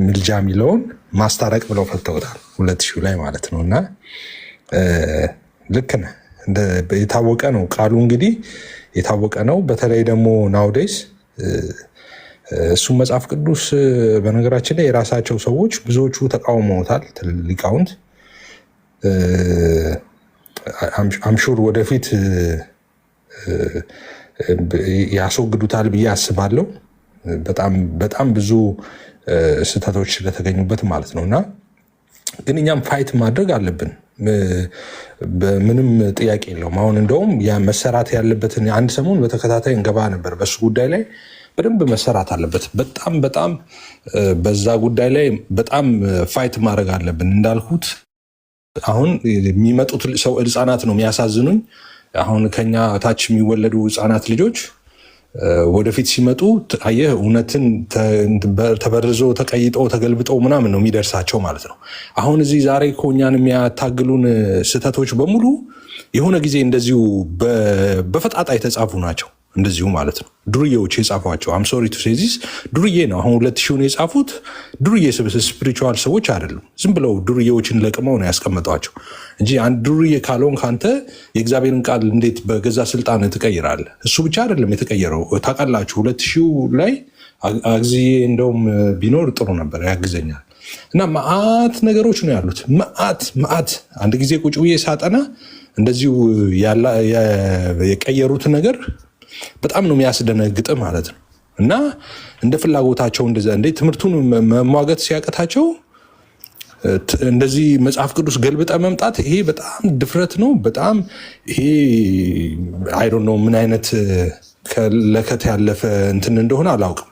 ምልጃ የሚለውን ማስታረቅ ብለው ፈተውታል 2000 ላይ ማለት ነው። እና ልክ ነህ፣ የታወቀ ነው ቃሉ እንግዲህ የታወቀ ነው። በተለይ ደግሞ ናውዴስ እሱ መጽሐፍ ቅዱስ በነገራችን ላይ የራሳቸው ሰዎች ብዙዎቹ ተቃውመውታል። ሊቃውንት አምሹር ወደፊት ያስወግዱታል ብዬ አስባለሁ። በጣም ብዙ ስህተቶች ስለተገኙበት ማለት ነው። እና ግን እኛም ፋይት ማድረግ አለብን፣ ምንም ጥያቄ የለውም። አሁን እንደውም መሰራት ያለበትን አንድ ሰሞን በተከታታይ እንገባ ነበር በሱ ጉዳይ ላይ በደንብ መሰራት አለበት። በጣም በዛ ጉዳይ ላይ በጣም ፋይት ማድረግ አለብን። እንዳልኩት አሁን የሚመጡት ህፃናት ነው የሚያሳዝኑኝ። አሁን ከኛ ታች የሚወለዱ ህፃናት ልጆች ወደፊት ሲመጡ አየህ እውነትን ተበርዞ ተቀይጦ ተገልብጦ ምናምን ነው የሚደርሳቸው ማለት ነው። አሁን እዚህ ዛሬ እኮ እኛን የሚያታግሉን ስህተቶች በሙሉ የሆነ ጊዜ እንደዚሁ በፈጣጣ የተጻፉ ናቸው። እንደዚሁ ማለት ነው ዱርዬዎች የጻፏቸው። አም ሶሪ ቱ ሴይ ዚስ ዱርዬ ነው። አሁን 2000 የጻፉት ዱርዬ ስፒሪቹዋል ሰዎች አይደሉም። ዝም ብለው ዱርዬዎችን ለቅመው ነው ያስቀመጧቸው እንጂ አንድ ዱርዬ ካልሆንክ አንተ የእግዚአብሔርን ቃል እንዴት በገዛ ስልጣን ትቀይራለህ? እሱ ብቻ አይደለም የተቀየረው ታውቃላችሁ። 2000 ላይ አግዚዬ እንደውም ቢኖር ጥሩ ነበር ያግዘኛል። እና መዓት ነገሮች ነው ያሉት፣ መዓት አንድ ጊዜ ቁጭ ብዬ ሳጠና እንደዚሁ የቀየሩት ነገር በጣም ነው የሚያስደነግጥ ማለት ነው። እና እንደ ፍላጎታቸው እንደ ትምህርቱን መሟገት ሲያቀታቸው እንደዚህ መጽሐፍ ቅዱስ ገልብጠ መምጣት ይሄ በጣም ድፍረት ነው። በጣም ይሄ አይ ዶንት ኖ ምን አይነት ለከት ያለፈ እንትን እንደሆነ አላውቅም።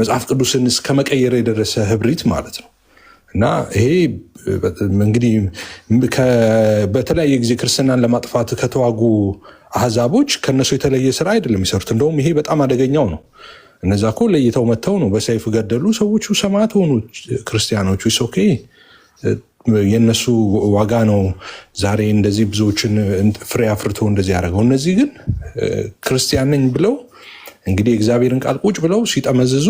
መጽሐፍ ቅዱስን እስከ መቀየር የደረሰ ህብሪት ማለት ነው። እና ይሄ እንግዲህ በተለያየ ጊዜ ክርስትናን ለማጥፋት ከተዋጉ አህዛቦች ከነሱ የተለየ ስራ አይደለም የሚሰሩት። እንደውም ይሄ በጣም አደገኛው ነው። እነዛ እኮ ለይተው መጥተው ነው በሰይፍ ገደሉ። ሰዎቹ ሰማዕት ሆኑ። ክርስቲያኖቹ ኦኬ፣ የነሱ ዋጋ ነው ዛሬ እንደዚህ ብዙዎችን ፍሬ አፍርቶ እንደዚህ ያደረገው። እነዚህ ግን ክርስቲያን ነኝ ብለው እንግዲህ እግዚአብሔርን ቃል ቁጭ ብለው ሲጠመዝዙ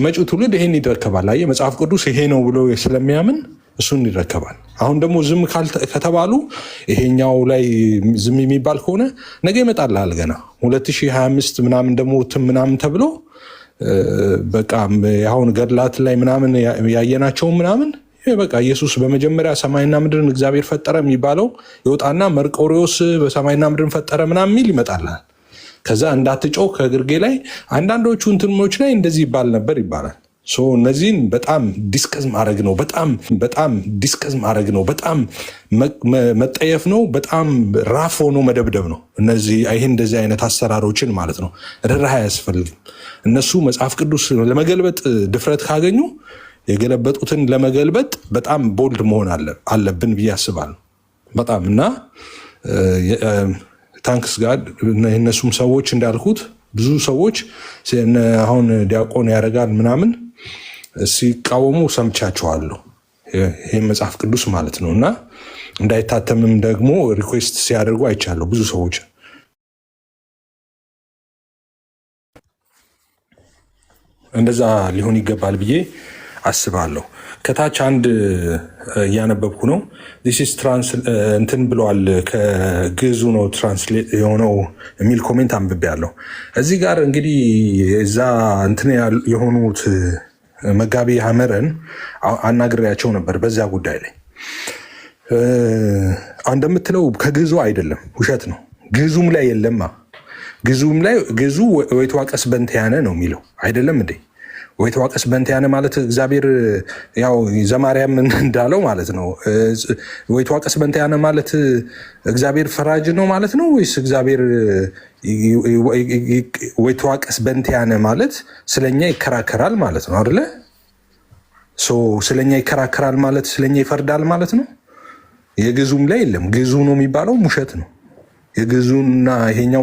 መጪው ትውልድ ይሄን ይረከባል። አየህ መጽሐፍ ቅዱስ ይሄ ነው ብሎ ስለሚያምን እሱን ይረከባል። አሁን ደግሞ ዝም ከተባሉ ይሄኛው ላይ ዝም የሚባል ከሆነ ነገ ይመጣልሃል ገና 2025 ምናምን ደግሞ ምናምን ተብሎ በቃ አሁን ገድላት ላይ ምናምን ያየናቸው ምናምን በቃ ኢየሱስ በመጀመሪያ ሰማይና ምድርን እግዚአብሔር ፈጠረ የሚባለው ይወጣና መርቆሪዎስ በሰማይና ምድርን ፈጠረ ምናምን የሚል ይመጣልሃል። ከዛ እንዳትጮህ ከግርጌ ላይ አንዳንዶቹ እንትኖች ላይ እንደዚህ ይባል ነበር ይባላል። እነዚህን በጣም ዲስከስ ማድረግ ነው። በጣም ዲስከስ ማድረግ ነው። በጣም መጠየፍ ነው። በጣም ራፍ ሆኖ መደብደብ ነው። ይሄ እንደዚህ አይነት አሰራሮችን ማለት ነው። ርህራሄ አያስፈልግም። እነሱ መጽሐፍ ቅዱስ ለመገልበጥ ድፍረት ካገኙ የገለበጡትን ለመገልበጥ በጣም ቦልድ መሆን አለብን ብዬ አስባለሁ። በጣም እና ታንክስ ጋር እነሱም ሰዎች እንዳልኩት ብዙ ሰዎች አሁን ዲያቆን ያደርጋል ምናምን ሲቃወሙ ሰምቻቸዋለሁ። ይህ መጽሐፍ ቅዱስ ማለት ነው እና እንዳይታተምም ደግሞ ሪኩዌስት ሲያደርጉ አይቻለሁ ብዙ ሰዎች። እንደዛ ሊሆን ይገባል ብዬ አስባለሁ። ከታች አንድ እያነበብኩ ነው። እንትን ብለዋል ከግዕዙ ነው ትራንስሌት የሆነው የሚል ኮሜንት አንብቤያለሁ። እዚህ ጋር እንግዲህ እዛ እንትን የሆኑት መጋቢ ሐመረን አናግሬያቸው ነበር በዛ ጉዳይ ላይ። እንደምትለው ከግዕዙ አይደለም፣ ውሸት ነው። ግዕዙም ላይ የለማ። ግዕዙ ወይትዋቀስ በእንቲአነ ነው የሚለው አይደለም እንዴ? ወይትዋቀስ በእንቲአነ ማለት እግዚአብሔር ያው ዘማርያም እንዳለው ማለት ነው። ወይትዋቀስ በእንቲአነ ማለት እግዚአብሔር ፈራጅ ነው ማለት ነው ወይስ እግዚአብሔር ወይትዋቀስ በእንቲአነ ማለት ስለኛ ይከራከራል ማለት ነው አይደለ? ስለኛ ይከራከራል ማለት ስለኛ ይፈርዳል ማለት ነው። የግዕዙም ላይ የለም። ግዕዙ ነው የሚባለው ውሸት ነው። የግዕዙና ይሄኛው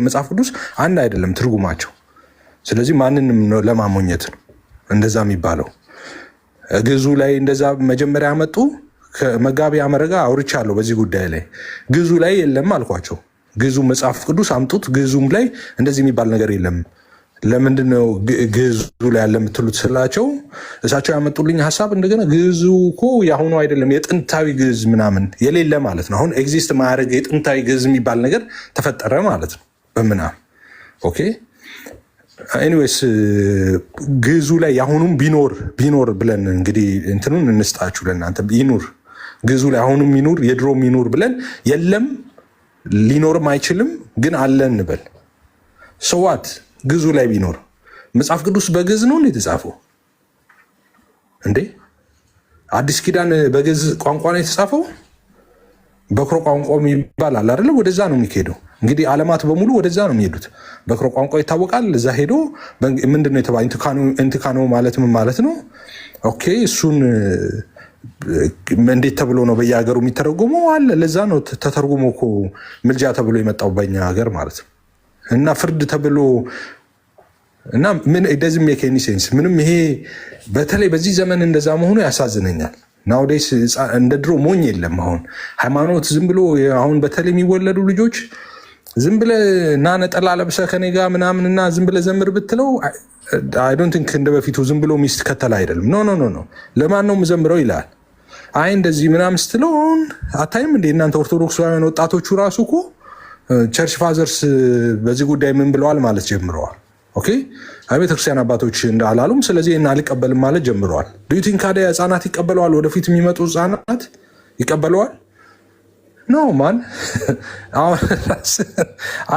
መጽሐፍ ቅዱስ አንድ አይደለም ትርጉማቸው። ስለዚህ ማንንም ለማሞኘት ነው እንደዛ የሚባለው። ግዕዙ ላይ እንደዛ መጀመሪያ ያመጡ ከመጋቢ ሐመረ ጋር አውርቻለሁ በዚህ ጉዳይ ላይ። ግዕዙ ላይ የለም አልኳቸው። ግዕዙ መጽሐፍ ቅዱስ አምጡት፣ ግዕዙም ላይ እንደዚህ የሚባል ነገር የለም። ለምንድን ነው ግዕዙ ላይ ያለ የምትሉት ስላቸው እሳቸው ያመጡልኝ ሀሳብ እንደገና ግዕዙ እኮ የአሁኑ አይደለም የጥንታዊ ግዕዝ ምናምን የሌለ ማለት ነው። አሁን ኤግዚስት ማያደርግ የጥንታዊ ግዕዝ የሚባል ነገር ተፈጠረ ማለት ነው በምናምን ኦኬ። ኤኒዌይስ ግዕዙ ላይ የአሁኑም ቢኖር ብለን እንግዲህ እንትኑን እንስጣችሁ ለእናንተ ይኑር፣ ግዕዙ ላይ አሁኑም ይኑር የድሮም ይኑር ብለን የለም ሊኖርም አይችልም ግን አለ እንበል። ሰዋት ግዕዙ ላይ ቢኖር መጽሐፍ ቅዱስ በግዕዝ ነው የተጻፈው እንዴ? አዲስ ኪዳን በግዕዝ ቋንቋ ነው የተጻፈው። በኩረ ቋንቋ ይባላል አይደለ? ወደዛ ነው የሚሄደው። እንግዲህ ዓለማት በሙሉ ወደዛ ነው የሚሄዱት። በኩረ ቋንቋ ይታወቃል። እዛ ሄዶ ምንድነው የተባለው? እንትካኖ ማለት ምን ማለት ነው? ኦኬ እሱን እንዴት ተብሎ ነው በየሀገሩ የሚተረጎመው? አለ ለዛ ነው ተተርጉሞ እኮ ምልጃ ተብሎ የመጣው በኛ ሀገር ማለት ነው። እና ፍርድ ተብሎ እና ምን doesn't make any sense ምንም። ይሄ በተለይ በዚህ ዘመን እንደዛ መሆኑ ያሳዝነኛል። ናውዴስ እንደ ድሮ ሞኝ የለም። አሁን ሃይማኖት ዝም ብሎ አሁን በተለይ የሚወለዱ ልጆች ዝም ብለ እና ነጠላ ለብሰ ከኔ ጋር ምናምንና ዝም ብለ ዘምር ብትለው አይ ዶንት ቲንክ እንደ በፊቱ ዝም ብሎ ሚስት ከተል አይደለም። ኖ ለማን ነው የምዘምረው ይላል። አይ እንደዚህ ምናምን ስትለው አታይም እንደ እናንተ ኦርቶዶክሳውያን ወጣቶቹ ራሱ እኮ ቸርች ፋዘርስ በዚህ ጉዳይ ምን ብለዋል ማለት ጀምረዋል። ኦኬ ቤተክርስቲያን አባቶች እንዳላሉም ስለዚህ እና አልቀበልም ማለት ጀምረዋል። ዱ ዩ ቲንክ ታዲያ ህፃናት ይቀበለዋል? ወደፊት የሚመጡ ህፃናት ይቀበለዋል? ኖ ማን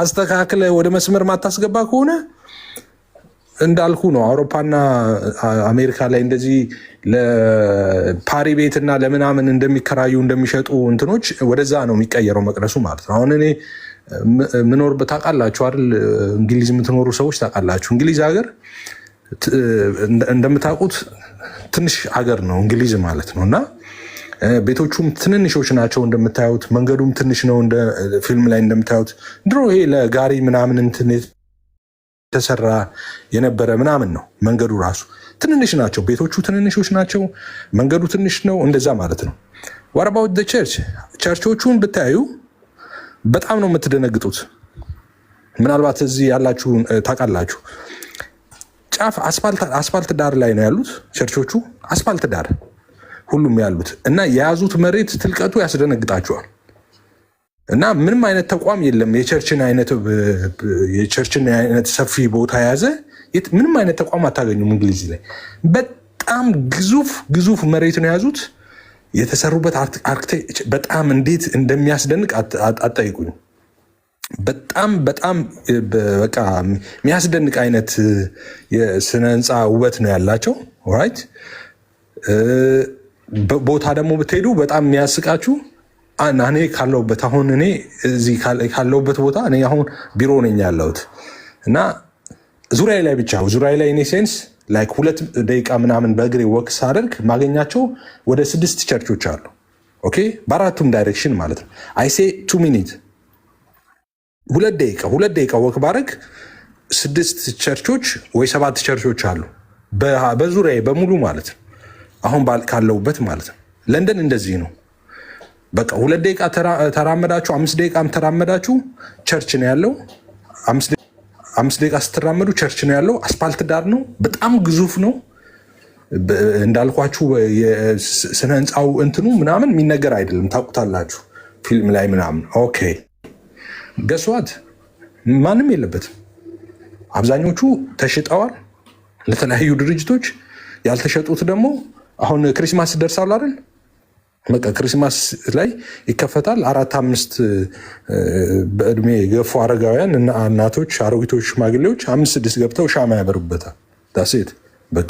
አስተካክለ ወደ መስመር ማታስገባ ከሆነ እንዳልኩ ነው። አውሮፓና አሜሪካ ላይ እንደዚህ ለፓሪ ቤትና ለምናምን እንደሚከራዩ እንደሚሸጡ እንትኖች ወደዛ ነው የሚቀየረው መቅደሱ ማለት ነው። አሁን እኔ ምኖርበት ታውቃላችሁ አይደል? እንግሊዝ የምትኖሩ ሰዎች ታውቃላችሁ። እንግሊዝ ሀገር እንደምታውቁት ትንሽ ሀገር ነው እንግሊዝ ማለት ነው። እና ቤቶቹም ትንንሾች ናቸው እንደምታዩት። መንገዱም ትንሽ ነው እንደ ፊልም ላይ እንደምታዩት። ድሮ ይሄ ለጋሪ ምናምን እንትን ተሰራ የነበረ ምናምን ነው። መንገዱ ራሱ ትንንሽ ናቸው፣ ቤቶቹ ትንንሾች ናቸው፣ መንገዱ ትንሽ ነው፣ እንደዛ ማለት ነው። what about the church? ቸርቾቹን ብታዩ በጣም ነው የምትደነግጡት። ምናልባት እዚህ ያላችሁ ታውቃላችሁ። ጫፍ አስፋልት ዳር ላይ ነው ያሉት ቸርቾቹ፣ አስፋልት ዳር ሁሉም ያሉት እና የያዙት መሬት ትልቀቱ ያስደነግጣቸዋል። እና ምንም አይነት ተቋም የለም የቸርችን አይነት ሰፊ ቦታ የያዘ ምንም አይነት ተቋም አታገኙም። እንግሊዝ ላይ በጣም ግዙፍ መሬት ነው የያዙት። የተሰሩበት አርክቴክቸር በጣም እንዴት እንደሚያስደንቅ አጠይቁኝ። በጣም በቃ የሚያስደንቅ አይነት የስነ ህንፃ ውበት ነው ያላቸው። ኦራይት ቦታ ደግሞ ብትሄዱ በጣም የሚያስቃችሁ እኔ ካለሁበት አሁን እኔ እዚህ ካለሁበት ቦታ እኔ አሁን ቢሮ ነኝ ያለሁት እና ዙሪያ ላይ እኔ ሴንስ ላይክ 2 ደቂቃ ምናምን በእግሬ ወክ ሳደርግ ማገኛቸው ወደ 6 ቸርቾች አሉ። ኦኬ በአራቱም ዳይሬክሽን ማለት ነው። አይሴ 2 ሚኒት 2 ደቂቃ ወክ ባደርግ 6 ቸርቾች ወይ 7 ቸርቾች አሉ በዙሪያ በሙሉ ማለት ነው። አሁን ካለሁበት ማለት ነው። ለንደን እንደዚህ ነው። በቃ 2 ደቂቃ ተራመዳችሁ 5 ደቂቃም ተራመዳችሁ ቸርች ነው ያለው። 5 ደቂቃ ስትራመዱ ቸርች ነው ያለው። አስፓልት ዳር ነው። በጣም ግዙፍ ነው እንዳልኳችሁ። ስነ ህንፃው እንትኑ ምናምን የሚነገር አይደለም። ታውቁታላችሁ ፊልም ላይ ምናምን። ኦኬ ገስዋት ማንም የለበትም። አብዛኞቹ ተሽጠዋል ለተለያዩ ድርጅቶች። ያልተሸጡት ደግሞ አሁን ክሪስማስ ደርሳል አይደል? በቃ ክሪስማስ ላይ ይከፈታል። 4-5 በእድሜ የገፉ አረጋውያን እና እናቶች፣ አሮጊቶች፣ ሽማግሌዎች 5-6 ገብተው ሻማ ያበሩበታል። ዳሴት በቃ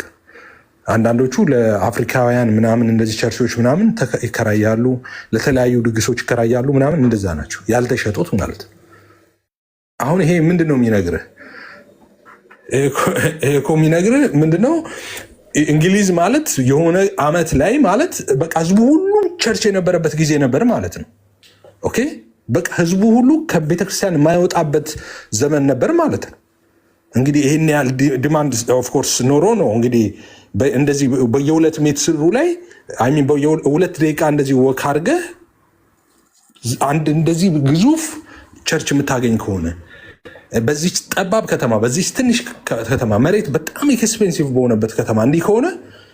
አንዳንዶቹ ለአፍሪካውያን ምናምን እንደዚህ ቸርቾች ምናምን ይከራያሉ፣ ለተለያዩ ድግሶች ይከራያሉ ምናምን። እንደዛ ናቸው ያልተሸጡት ማለት። አሁን ይሄ ምንድን ነው የሚነግርህ? የሚነግርህ ምንድነው? እንግሊዝ ማለት የሆነ አመት ላይ ማለት በቃ ህዝቡ ሁሉ ቸርች የነበረበት ጊዜ ነበር ማለት ነው። ኦኬ በቃ ህዝቡ ሁሉ ከቤተክርስቲያን የማይወጣበት ዘመን ነበር ማለት ነው። እንግዲህ ይህን ያህል ዲማንድ ኦፍኮርስ ኖሮ ነው እንግዲህ እንደዚህ በየ2 ሜትሩ ላይ በየ2 ደቂቃ እንደዚህ ወክ አድርገህ አንድ እንደዚህ ግዙፍ ቸርች የምታገኝ ከሆነ በዚህ ጠባብ ከተማ በዚህ ትንሽ ከተማ መሬት በጣም ኤክስፔንሲቭ በሆነበት ከተማ እንዲህ ከሆነ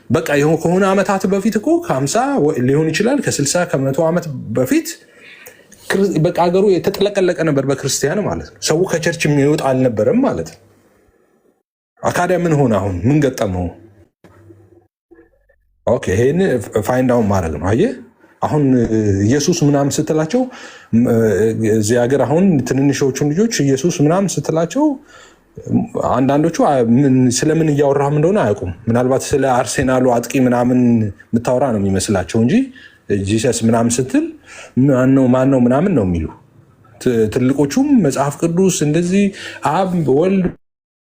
በቃ ከሆነ ዓመታት በፊት እኮ ከ50 ሊሆን ይችላል ከ60 ከ100 ዓመት በፊት በቃ ሀገሩ የተጥለቀለቀ ነበር በክርስቲያን ማለት ነው። ሰው ከቸርች የሚወጣ አልነበረም ማለት ነው። አካዳ ምን ሆነ? አሁን ምን ገጠመው? ኦኬ ይሄን ፋይንድ አውት ማድረግ ነው። አየህ አሁን ኢየሱስ ምናምን ስትላቸው እዚህ ሀገር አሁን ትንንሾቹን ልጆች ኢየሱስ ምናምን ስትላቸው አንዳንዶቹ ስለምን እያወራህም እንደሆነ አያውቁም። ምናልባት ስለ አርሴናሉ አጥቂ ምናምን የምታወራ ነው የሚመስላቸው እንጂ ጂሰስ ምናምን ስትል ማን ነው ምናምን ነው የሚሉ። ትልቆቹም መጽሐፍ ቅዱስ እንደዚህ አብ ወልድ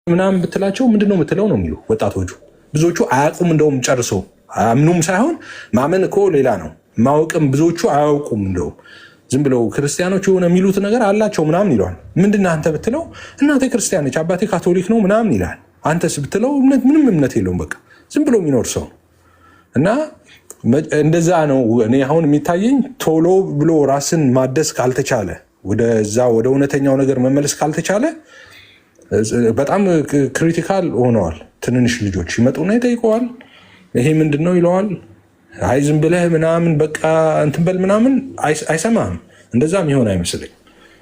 ምናምን ብትላቸው ምንድነው የምትለው ነው የሚሉ። ወጣቶቹ ብዙዎቹ አያውቁም፣ እንደውም ጨርሶ አምኑም ሳይሆን ማመን እኮ ሌላ ነው። ማወቅም ብዙዎቹ አያውቁም። እንደውም ዝም ብለው ክርስቲያኖች የሆነ የሚሉት ነገር አላቸው ምናምን ይለዋል። ምንድን አንተ ብትለው እናቴ ክርስቲያን ነች አባቴ ካቶሊክ ነው ምናምን ይላል። አንተስ ብትለው ምንም እምነት የለውም። በቃ ዝም ብሎ የሚኖር ሰው እና እንደዛ ነው። እኔ አሁን የሚታየኝ ቶሎ ብሎ ራስን ማደስ ካልተቻለ፣ ወደዛ ወደ እውነተኛው ነገር መመለስ ካልተቻለ በጣም ክሪቲካል ሆነዋል። ትንንሽ ልጆች ይመጡና ይጠይቀዋል። ይሄ ምንድን ነው ይለዋል። አይ ዝም ብለህ ምናምን በቃ እንትን በል ምናምን አይሰማም። እንደዛም ይሆን አይመስለኝ።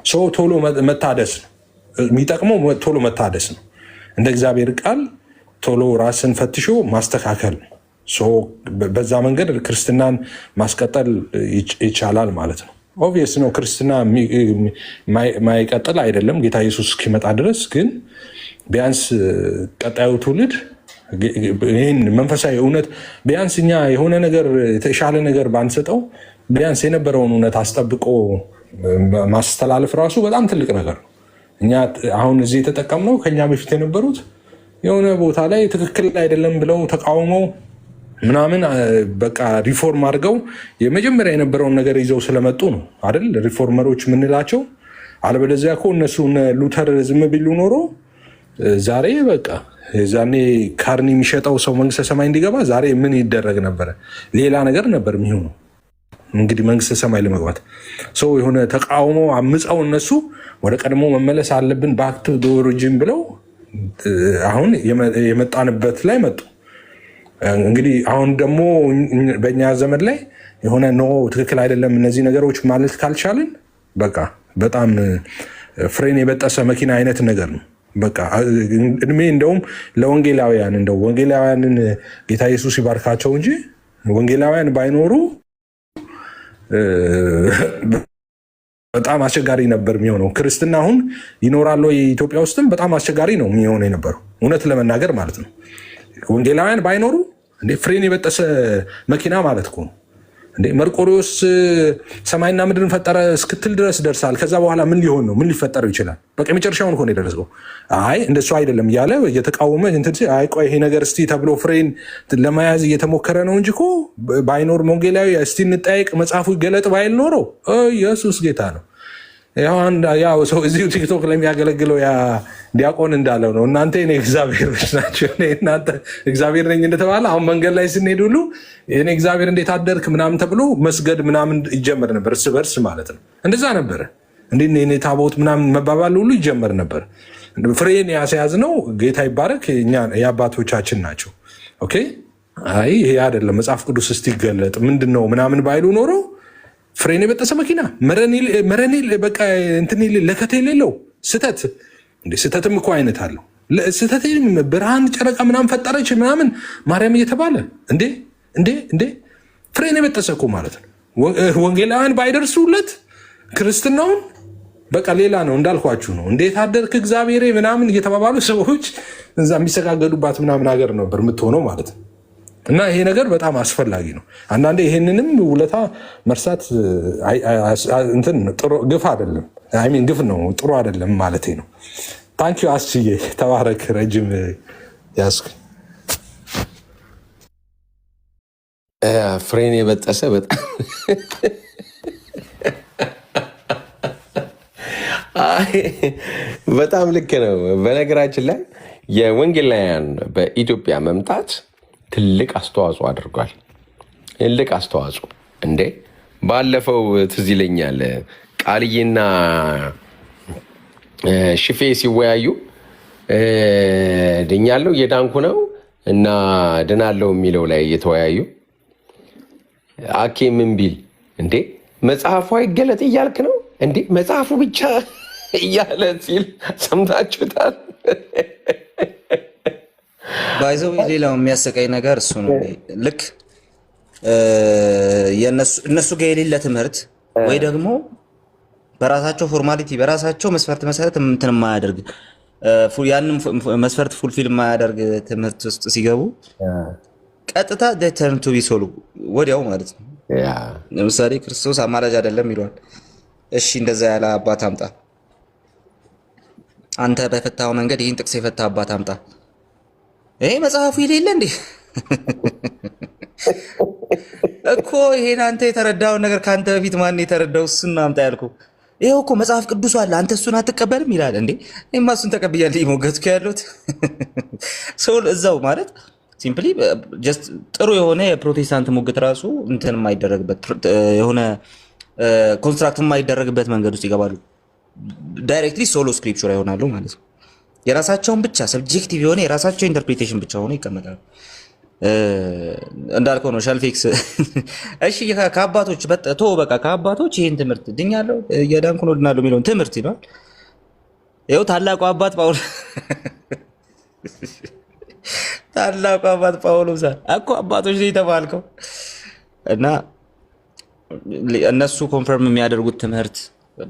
ሰው ቶሎ መታደስ ነው የሚጠቅመው፣ ቶሎ መታደስ ነው። እንደ እግዚአብሔር ቃል ቶሎ ራስን ፈትሾ ማስተካከል ነው። በዛ መንገድ ክርስትናን ማስቀጠል ይቻላል ማለት ነው። ኦብቪየስ ነው ክርስትና ማይቀጥል አይደለም ጌታ ኢየሱስ እስኪመጣ ድረስ። ግን ቢያንስ ቀጣዩ ትውልድ ይህን መንፈሳዊ እውነት ቢያንስ እኛ የሆነ ነገር የተሻለ ነገር ባንሰጠው ቢያንስ የነበረውን እውነት አስጠብቆ ማስተላለፍ ራሱ በጣም ትልቅ ነገር ነው። እኛ አሁን እዚህ የተጠቀምነው ከኛ በፊት የነበሩት የሆነ ቦታ ላይ ትክክል አይደለም ብለው ተቃውመው ምናምን በቃ ሪፎርም አድርገው የመጀመሪያ የነበረውን ነገር ይዘው ስለመጡ ነው አይደል ሪፎርመሮች የምንላቸው። አለበለዚያ እኮ እነሱ ሉተር ዝም ቢሉ ኖሮ ዛሬ በቃ ዛኔ ካርኒ የሚሸጠው ሰው መንግስተ ሰማይ እንዲገባ ዛሬ ምን ይደረግ ነበረ? ሌላ ነገር ነበር የሚሆነው። እንግዲህ መንግስተ ሰማይ ለመግባት ሰው የሆነ ተቃውሞ አምፀው እነሱ ወደ ቀድሞ መመለስ አለብን ባክ ቱ ዘ ኦሪጂን ብለው አሁን የመጣንበት ላይ መጡ። እንግዲህ አሁን ደግሞ በእኛ ዘመን ላይ የሆነ ኖ ትክክል አይደለም እነዚህ ነገሮች ማለት ካልቻልን በቃ በጣም ፍሬን የበጠሰ መኪና አይነት ነገር ነው። በቃ እድሜ እንደውም ለወንጌላውያን እንደው ወንጌላውያንን ጌታ ኢየሱስ ይባርካቸው እንጂ ወንጌላውያን ባይኖሩ በጣም አስቸጋሪ ነበር የሚሆነው። ክርስትና አሁን ይኖራል ወይ ኢትዮጵያ ውስጥም በጣም አስቸጋሪ ነው የሚሆነው የነበረው እውነት ለመናገር ማለት ነው። ወንጌላውያን ባይኖሩ እንዴ ፍሬን የበጠሰ መኪና ማለት እኮ ነው እንዴ። መርቆሪዎስ ሰማይና ምድርን ፈጠረ እስክትል ድረስ ደርሳል። ከዛ በኋላ ምን ሊሆን ነው? ምን ሊፈጠር ይችላል? በቃ የመጨረሻውን ሆነ የደረሰው። አይ እንደሱ አይደለም እያለ እየተቃወመ አይ ቆይ ይሄ ነገር እስቲ ተብሎ ፍሬን ለመያዝ እየተሞከረ ነው እንጂ እኮ ባይኖር ወንጌላዊ እስቲ እንጠያይቅ መጽሐፉ ይገለጥ ባይል ኖሮ ኢየሱስ ጌታ ነው። ያው ሰው እዚሁ ቲክቶክ ለሚያገለግለው ያ ዲያቆን እንዳለው ነው። እናንተ እኔ እግዚአብሔሮች ናቸው፣ እናንተ እግዚአብሔር ነኝ እንደተባለ አሁን መንገድ ላይ ስንሄድ ሁሉ እኔ እግዚአብሔር እንዴት አደርክ ምናምን ተብሎ መስገድ ምናምን ይጀመር ነበር፣ እርስ በርስ ማለት ነው። እንደዛ ነበረ እንዴ እኔ ታቦት ምናምን መባባል ሁሉ ይጀመር ነበር። ፍሬን ያስያዝነው ጌታ ይባረክ የአባቶቻችን ናቸው። ኦኬ አይ ይሄ አይደለም መጽሐፍ ቅዱስ እስቲ ይገለጥ ምንድነው ምናምን ባይሉ ኖሮ ፍሬን የበጠሰ መኪና መረኔል በቃ እንትን ለከት የሌለው ስተት እንዴ ስተትም እኮ አይነት አለው። ስተት ብርሃን ጨረቃ ምናምን ፈጠረች ምናምን ማርያም እየተባለ እንዴ እንዴ እንዴ ፍሬን የበጠሰ እኮ ማለት ነው። ወንጌላውያን ባይደርሱለት ክርስትናውን በቃ ሌላ ነው እንዳልኳችሁ ነው። እንዴት አደርክ እግዚአብሔር ምናምን እየተባባሉ ሰዎች እዛ የሚሰጋገዱባት ምናምን ሀገር ነበር የምትሆነው ማለት ነው። እና ይሄ ነገር በጣም አስፈላጊ ነው። አንዳንዴ ይሄንንም ውለታ መርሳት እንትን ጥሩ ግፍ አይደለም። አይሚን ግፍ ነው ጥሩ አይደለም ማለት ነው። ታንኪዩ አስችዬ ተባረክ። ረጅም ያስክ ፍሬን የበጠሰ በጣም ልክ ነው። በነገራችን ላይ የወንጌላውያን በኢትዮጵያ መምጣት ትልቅ አስተዋጽኦ አድርጓል። ትልቅ አስተዋጽኦ እንዴ ባለፈው ትዝ ይለኛል ቃልዬና ሽፌ ሲወያዩ ድኛለው እየዳንኩ ነው እና ድናለው የሚለው ላይ እየተወያዩ አኬ ምን ቢል እንዴ መጽሐፉ አይገለጥ እያልክ ነው እንዴ መጽሐፉ ብቻ እያለ ሲል ሰምታችሁታል። ባይዘው ሌላው የሚያሰቃይ ነገር እሱ ነው። ልክ እነሱ ጋር የሌለ ትምህርት ወይ ደግሞ በራሳቸው ፎርማሊቲ በራሳቸው መስፈርት መሰረት እንትን የማያደርግ ያንን መስፈርት ፉልፊል የማያደርግ ትምህርት ውስጥ ሲገቡ ቀጥታ ተርን ቱ ቢ ሶሉ ወዲያው ማለት ነው። ለምሳሌ ክርስቶስ አማላጅ አይደለም ይሏል። እሺ እንደዛ ያለ አባት አምጣ፣ አንተ በፈታው መንገድ ይህን ጥቅስ የፈታ አባት አምጣ። ይሄ መጽሐፉ የሌለ እንዴ እኮ ይሄን አንተ የተረዳውን ነገር ከአንተ በፊት ማን የተረዳው? እሱን አምጣ ያልኩ። ይሄው እኮ መጽሐፍ ቅዱስ አለ አንተ እሱን አትቀበልም ይላል እንዴ። እኔማ እሱን ተቀብያለሁ ሞገትኩ ያለሁት ሰው እዛው ማለት ሲምፕሊ ጀስት ጥሩ የሆነ የፕሮቴስታንት ሙግት ራሱ እንትን የማይደረግበት የሆነ ኮንስትራክት የማይደረግበት መንገድ ውስጥ ይገባሉ። ዳይሬክትሊ ሶሎ ስክሪፕቸር ይሆናሉ ማለት ነው። የራሳቸውን ብቻ ሰብጀክቲቭ የሆነ የራሳቸው ኢንተርፕሪቴሽን ብቻ ሆነ ይቀመጣሉ። እንዳልከው ነው ሻልፌክስ። እሺ ከአባቶች በቃ ከአባቶች ይህን ትምህርት ድኛለሁ እየዳንኩ ነው ድናለሁ የሚለውን ትምህርት ይሏል። ይኸው ታላቁ አባት ጳውሎስ ታላቁ አባት ጳውሎስ እኮ አባቶች ላይ ተባልከው እና እነሱ ኮንፈርም የሚያደርጉት ትምህርት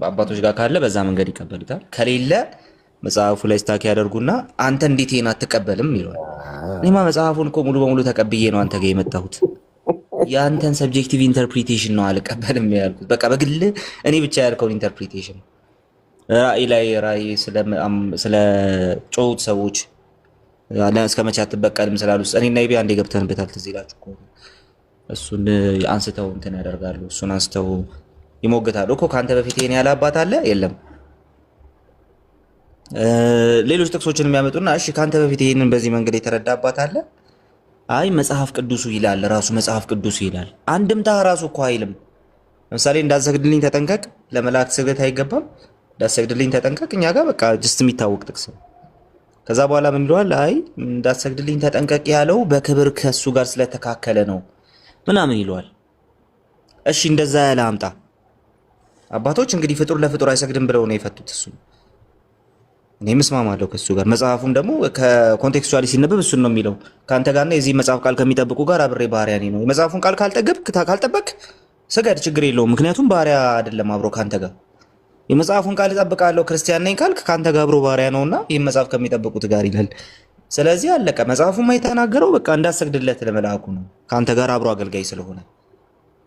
አባቶች ጋር ካለ በዛ መንገድ ይቀበሉታል። ከሌለ መጽሐፉ ላይ ስታክ ያደርጉና አንተ እንዴት ይሄን አትቀበልም ይሏል። እኔማ መጽሐፉን እኮ ሙሉ በሙሉ ተቀብዬ ነው አንተ ጋር የመጣሁት። የአንተን ሰብጀክቲቭ ኢንተርፕሪቴሽን ነው አልቀበልም ያልኩት። በቃ በግል እኔ ብቻ ያልከውን ኢንተርፕሪቴሽን ራእይ ስለ ጮሁት ሰዎች እስከ መቼ አትበቀልም ስላሉ እኔና ይቤ አንዴ ገብተንበታል። ትዝ ይላችሁ እኮ እሱን አንስተው እንትን ያደርጋሉ። እሱን አንስተው ይሞግታሉ እኮ ከአንተ በፊት ይሄን ያለ አባት አለ የለም ሌሎች ጥቅሶችን የሚያመጡና እሺ ካንተ በፊት ይሄንን በዚህ መንገድ የተረዳባት አለ? አይ መጽሐፍ ቅዱሱ ይላል፣ ራሱ መጽሐፍ ቅዱሱ ይላል። አንድምታ ራሱ እኮ አይልም። ለምሳሌ እንዳትሰግድልኝ ተጠንቀቅ፣ ለመላእክት ስግደት አይገባም፣ እንዳትሰግድልኝ ተጠንቀቅ፣ እኛ ጋር በቃ ጅስት የሚታወቅ ጥቅስ ነው። ከዛ በኋላ ምን ይለዋል? አይ እንዳትሰግድልኝ ተጠንቀቅ ያለው በክብር ከሱ ጋር ስለተካከለ ነው ምናምን ይለዋል። እሺ እንደዛ ያለ አምጣ። አባቶች እንግዲህ ፍጡር ለፍጡር አይሰግድም ብለው ነው የፈቱት። እሱ እኔ ምስማማለሁ ከሱ ጋር። መጽሐፉም ደግሞ ከኮንቴክስቹዋሊ ሲነበብ እሱን ነው የሚለው። ከአንተ ጋርና የዚህ መጽሐፍ ቃል ከሚጠብቁ ጋር አብሬ ባሪያ ነኝ ነው። የመጽሐፉን ቃል ካልጠበቅ ስገድ፣ ችግር የለውም። ምክንያቱም ባሪያ አይደለም አብሮ ካንተ ጋር። የመጽሐፉን ቃል እጠብቃለሁ ክርስቲያን ነኝ ካልክ ካንተ ጋር አብሮ ባሪያ ነውና ይህን መጽሐፍ ከሚጠብቁት ጋር ይላል። ስለዚህ አለቀ። መጽሐፉማ የተናገረው በቃ እንዳሰግድለት ለመልአኩ ነው፣ ካንተ ጋር አብሮ አገልጋይ ስለሆነ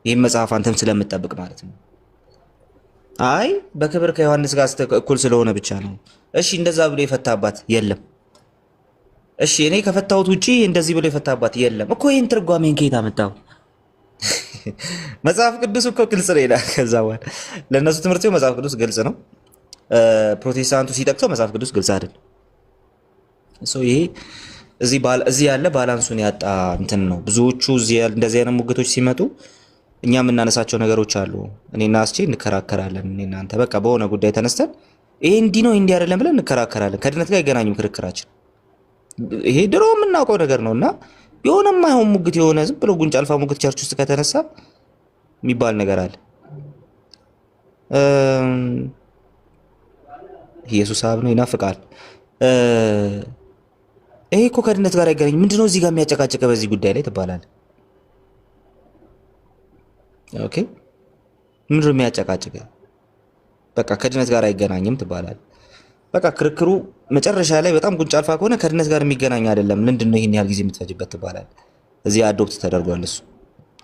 ይህን መጽሐፍ አንተም ስለምጠብቅ ማለት ነው። አይ በክብር ከዮሐንስ ጋር እኩል ስለሆነ ብቻ ነው። እሺ እንደዛ ብሎ የፈታባት የለም። እሺ እኔ ከፈታሁት ውጪ እንደዚህ ብሎ የፈታባት የለም እኮ። ይህን ትርጓሜን ከየት አመጣው? መጽሐፍ ቅዱስ እኮ ግልጽ ነው ይላል። ከዛ በኋላ ለእነሱ ትምህርት መጽሐፍ ቅዱስ ግልጽ ነው። ፕሮቴስታንቱ ሲጠቅሰው መጽሐፍ ቅዱስ ግልጽ አይደለም። ይሄ እዚህ ያለ ባላንሱን ያጣ እንትን ነው። ብዙዎቹ እንደዚህ አይነት ሙግቶች ሲመጡ እኛ የምናነሳቸው ነገሮች አሉ። እኔና አስቼ እንከራከራለን። እኔ እናንተ በቃ በሆነ ጉዳይ ተነስተን ይሄ እንዲህ ነው እንዲህ አይደለም ብለን እንከራከራለን። ከድነት ጋር አይገናኝም ክርክራችን። ይሄ ድሮ የምናውቀው ነገር ነው እና የሆነ የማይሆን ሙግት የሆነ ዝም ብሎ ጉንጭ አልፋ ሙግት ቸርች ውስጥ ከተነሳ የሚባል ነገር አለ። ኢየሱስ አብ ነው ይናፍቃል። ይሄ እኮ ከድነት ጋር አይገናኝም። ምንድነው እዚህ ጋር የሚያጨቃጨቀ በዚህ ጉዳይ ላይ ትባላለህ? ኦኬ ምንድነው የሚያጨቃጭቀ? በቃ ከድነት ጋር አይገናኝም ትባላለህ። በቃ ክርክሩ መጨረሻ ላይ በጣም ጉንጭ አልፋ ከሆነ ከድነት ጋር የሚገናኝ አይደለም። ምንድነው ይሄን ያህል ጊዜ የምትፈጅበት ትባላለህ። እዚህ አዶፕት ተደርጓል እሱ።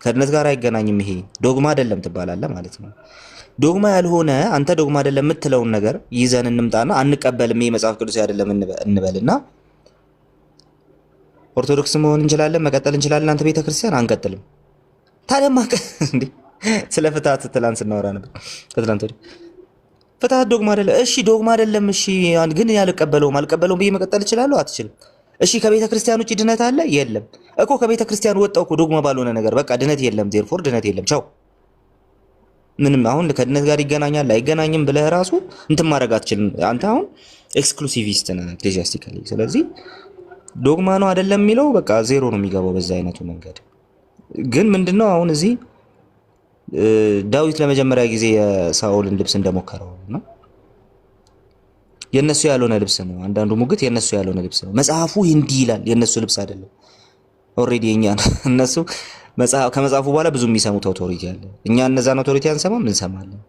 ከድነት ጋር አይገናኝም፣ ይሄ ዶግማ አይደለም ትባላለህ ማለት ነው። ዶግማ ያልሆነ አንተ ዶግማ አይደለም የምትለውን ነገር ይዘን እንምጣና አንቀበልም፣ ይሄ መጽሐፍ ቅዱስ አይደለም እንበልና ኦርቶዶክስ መሆን እንችላለን፣ መቀጠል እንችላለን። አንተ ቤተክርስቲያን አንቀጥልም። ታዲያ እንዴ ስለ ፍትሐት ትላንት ስናወራ ነበር ከትላንት ወዲህ። ፍትሐት ዶግማ አይደለም። እሺ ዶግማ አይደለም። እሺ ግን አልቀበለውም ብዬ መቀጠል እችላለሁ? አትችልም። እሺ ከቤተ ክርስቲያን ውጪ ድነት አለ? የለም እኮ። ከቤተ ክርስቲያን ወጣው እኮ ዶግማ ባልሆነ ነገር በቃ ድነት የለም። ዜርፎር ድነት የለም። ቻው። ምንም አሁን ከድነት ጋር ይገናኛል አይገናኝም ብለህ ራሱ እንትን ማድረግ አትችልም። አንተ አሁን ኤክስክሉሲቪስት ነህ ኤክሌሲያስቲካሊ። ስለዚህ ዶግማ ነው አይደለም የሚለው በቃ ዜሮ ነው የሚገባው በዛ አይነቱ መንገድ። ግን ምንድነው አሁን እዚህ ዳዊት ለመጀመሪያ ጊዜ የሳኦልን ልብስ እንደሞከረው ነው። የነሱ ያልሆነ ልብስ ነው። አንዳንዱ ሙግት የነሱ ያልሆነ ልብስ ነው። መጽሐፉ እንዲህ ይላል፣ የነሱ ልብስ አይደለም። ኦሬዲ እኛ እነሱ ከመጽሐፉ በኋላ ብዙ የሚሰሙት አውቶሪቲ አለ። እኛ እነዛን አውቶሪቲ አንሰማም፣ እንሰማለን።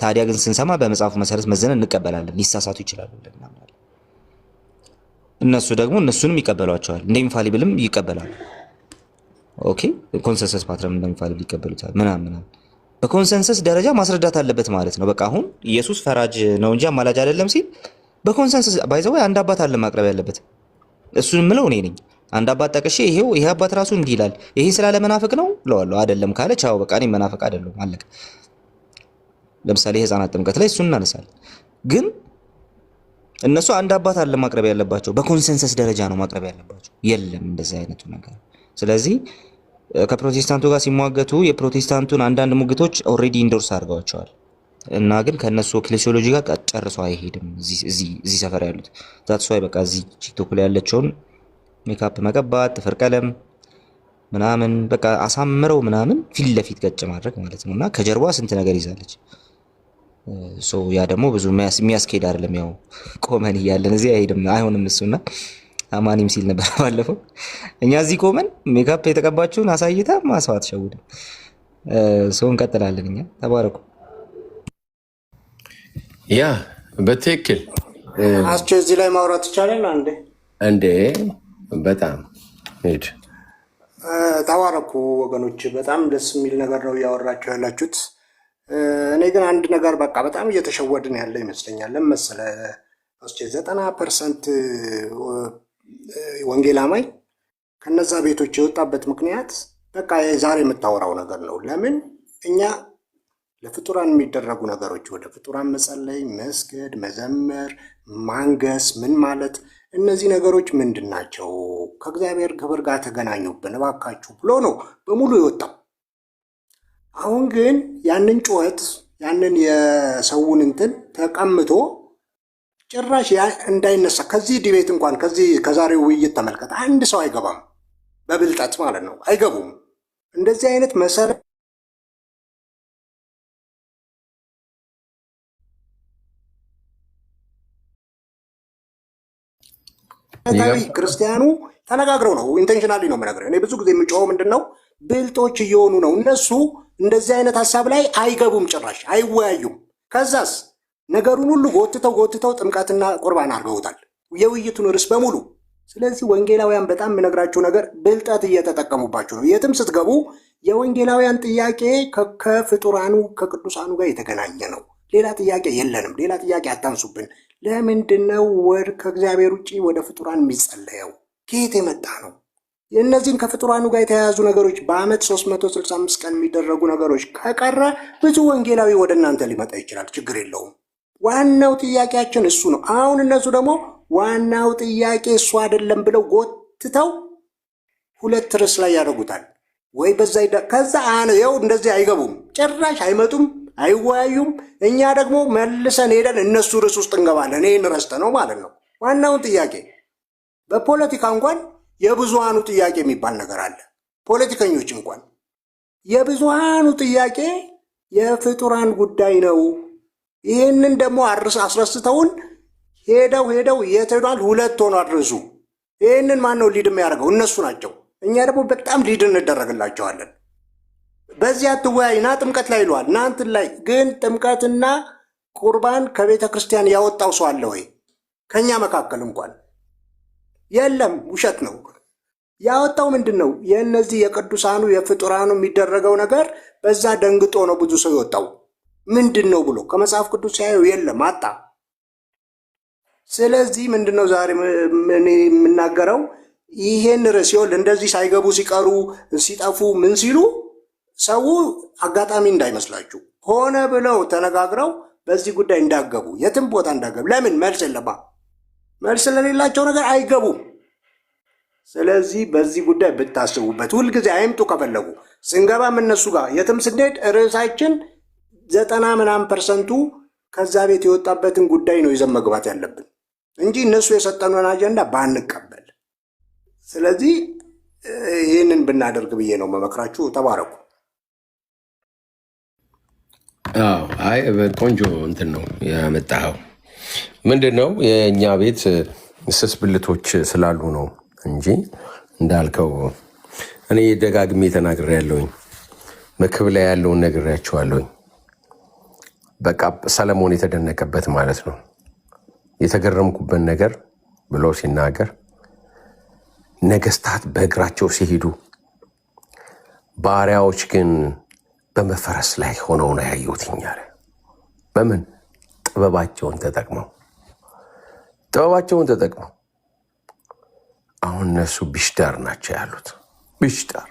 ታዲያ ግን ስንሰማ በመጽሐፉ መሰረት መዘነን እንቀበላለን። ሊሳሳቱ ይችላሉ ብለን እናምናለን። እነሱ ደግሞ እነሱንም ይቀበሏቸዋል፣ እንደ ኢንፋሊብልም ይቀበላሉ። ኦኬ ኮንሰንሰስ ፓትረም እንደሚባል ይቀበሉታል ምናምን። በኮንሰንሰስ ደረጃ ማስረዳት አለበት ማለት ነው። በቃ አሁን ኢየሱስ ፈራጅ ነው እንጂ አማላጅ አይደለም ሲል በኮንሰንሰስ ባይዘው አንድ አባት አለ ማቅረብ ያለበት። እሱን ምለው እኔ ነኝ። አንድ አባት ጠቅሼ ይሄ አባት ራሱ እንዲህ ይላል፣ ይሄ ስላለ መናፍቅ ነው ብለዋለሁ። አይደለም ካለ ቻው በቃ እኔ መናፍቅ አይደለሁም አለቀ። ለምሳሌ የህፃናት ጥምቀት ላይ እሱን እናነሳለን። ግን እነሱ አንድ አባት አለ ማቅረብ ያለባቸው፣ በኮንሰንሰስ ደረጃ ነው ማቅረብ ያለባቸው። የለም እንደዚህ አይነቱ ነገር። ስለዚህ ከፕሮቴስታንቱ ጋር ሲሟገቱ የፕሮቴስታንቱን አንዳንድ ሙግቶች ኦልሬዲ ኢንዶርስ አድርገዋቸዋል እና ግን ከነሱ ኤክሌሲዮሎጂ ጋር ጨርሶ አይሄድም። እዚህ ሰፈር ያሉት ዛትስ ዋይ በቃ እዚህ ቲክቶክ ላይ ያለችውን ሜካፕ መቀባት፣ ጥፍር ቀለም ምናምን በቃ አሳምረው ምናምን ፊት ለፊት ገጭ ማድረግ ማለት ነውና ከጀርባ ስንት ነገር ይዛለች። ያ ደግሞ ብዙ የሚያስኬድ አይደለም። ያው ቆመን እያለን እዚህ አይሄድም አይሆንም እሱና አማኒም ሲል ነበር ባለፈው። እኛ እዚህ ቆመን ሜካፕ የተቀባችውን አሳይታ ማስዋት ሸውድም። እንቀጥላለን። እኛ ተባረኩ። ያ በትክክል አስቼ እዚህ ላይ ማውራት ይቻላል እንዴ? በጣም ሄድ ተባረኩ ወገኖች። በጣም ደስ የሚል ነገር ነው እያወራችሁ ያላችሁት። እኔ ግን አንድ ነገር በቃ በጣም እየተሸወድን ያለ ይመስለኛል። ለምሳሌ አስቼ 90% ወንጌል አማኝ ከነዛ ቤቶች የወጣበት ምክንያት በቃ ዛሬ የምታወራው ነገር ነው። ለምን እኛ ለፍጡራን የሚደረጉ ነገሮች ወደ ፍጡራን መጸለይ፣ መስገድ፣ መዘመር፣ ማንገስ ምን ማለት እነዚህ ነገሮች ምንድን ናቸው? ከእግዚአብሔር ክብር ጋር ተገናኙብን እባካችሁ ብሎ ነው በሙሉ የወጣው። አሁን ግን ያንን ጩኸት ያንን የሰውን እንትን ተቀምቶ ጭራሽ እንዳይነሳ ከዚህ ዲቤት እንኳን ከዛሬው ውይይት ተመልከት። አንድ ሰው አይገባም፣ በብልጠት ማለት ነው አይገቡም። እንደዚህ አይነት መሰረታዊ ክርስቲያኑ ተነጋግረው ነው። ኢንቴንሽናሊ ነው የምነግርህ። እኔ ብዙ ጊዜ የምጮኸው ምንድን ነው ብልጦች እየሆኑ ነው እነሱ። እንደዚህ አይነት ሀሳብ ላይ አይገቡም፣ ጭራሽ አይወያዩም። ከዛስ ነገሩን ሁሉ ጎትተው ጥምቀትና ቁርባን አድርገውታል የውይይቱን ርዕስ በሙሉ። ስለዚህ ወንጌላውያን በጣም የምነግራችሁ ነገር ብልጠት እየተጠቀሙባችሁ ነው። የትም ስትገቡ የወንጌላውያን ጥያቄ ከፍጡራኑ ከቅዱሳኑ ጋር የተገናኘ ነው። ሌላ ጥያቄ የለንም። ሌላ ጥያቄ አታንሱብን። ለምንድነው ከእግዚአብሔር ውጭ ወደ ፍጡራን የሚጸለየው? ከየት የመጣ ነው? የእነዚህን ከፍጡራኑ ጋር የተያያዙ ነገሮች በአመት 365 ቀን የሚደረጉ ነገሮች ከቀረ ብዙ ወንጌላዊ ወደ እናንተ ሊመጣ ይችላል። ችግር የለውም። ዋናው ጥያቄያችን እሱ ነው። አሁን እነሱ ደግሞ ዋናው ጥያቄ እሱ አይደለም ብለው ጎትተው ሁለት ርዕስ ላይ ያደርጉታል። ወይ በዛ ከዛ ይኸው እንደዚህ አይገቡም፣ ጭራሽ አይመጡም፣ አይወያዩም። እኛ ደግሞ መልሰን ሄደን እነሱ ርዕስ ውስጥ እንገባለን። ይህን ረስተ ነው ማለት ነው። ዋናውን ጥያቄ በፖለቲካ እንኳን የብዙሃኑ ጥያቄ የሚባል ነገር አለ። ፖለቲከኞች እንኳን የብዙሃኑ ጥያቄ የፍጡራን ጉዳይ ነው። ይህንን ደግሞ አስረስተውን ሄደው የት ሄዷል? ሁለት ሆኖ አድርሱ። ይህንን ማን ነው ሊድ የሚያደርገው? እነሱ ናቸው። እኛ ደግሞ በጣም ሊድ እንደረግላቸዋለን። በዚህ አትወያይ ና ጥምቀት ላይ ይለዋል ና እንትን ላይ ግን ጥምቀትና ቁርባን ከቤተ ክርስቲያን ያወጣው ሰው አለ ወይ? ከኛ መካከል እንኳን የለም። ውሸት ነው። ያወጣው ምንድን ነው? የእነዚህ የቅዱሳኑ የፍጡራኑ የሚደረገው ነገር በዛ ደንግጦ ነው ብዙ ሰው የወጣው። ምንድን ነው ብሎ ከመጽሐፍ ቅዱስ ሲያየው የለም አጣ። ስለዚህ ምንድን ነው ዛሬ የምናገረው ይሄን ርዕስ ይኸውልህ፣ እንደዚህ ሳይገቡ ሲቀሩ ሲጠፉ ምን ሲሉ ሰው አጋጣሚ እንዳይመስላችሁ ሆነ ብለው ተነጋግረው በዚህ ጉዳይ እንዳገቡ የትም ቦታ እንዳገቡ። ለምን? መልስ የለማ። መልስ ስለሌላቸው ነገር አይገቡም። ስለዚህ በዚህ ጉዳይ ብታስቡበት። ሁልጊዜ አይምጡ። ከፈለጉ ስንገባም እነሱ ጋር የትም ስንሄድ ርዕሳችን 90% ከዛ ቤት የወጣበትን ጉዳይ ነው ይዘን መግባት ያለብን እንጂ እነሱ የሰጠኑን አጀንዳ ባንቀበል። ስለዚህ ይህንን ብናደርግ ብዬ ነው መመክራችሁ። ተባረኩ። አይ ቆንጆ እንትን ነው ያመጣኸው። ምንድን ነው የእኛ ቤት ስስ ብልቶች ስላሉ ነው እንጂ እንዳልከው እኔ ደጋግሜ ተናግሬያለሁኝ። መክብብ ላይ ያለውን ነግሬያቸዋለሁኝ። በቃ ሰለሞን የተደነቀበት ማለት ነው የተገረምኩበት ነገር ብሎ ሲናገር ነገስታት በእግራቸው ሲሄዱ ባሪያዎች ግን በመፈረስ ላይ ሆነው ነው ያየሁትኝ አለ። በምን? ጥበባቸውን ተጠቅመው አሁን እነሱ ቢሽዳር ናቸው ያሉት። ቢሽዳር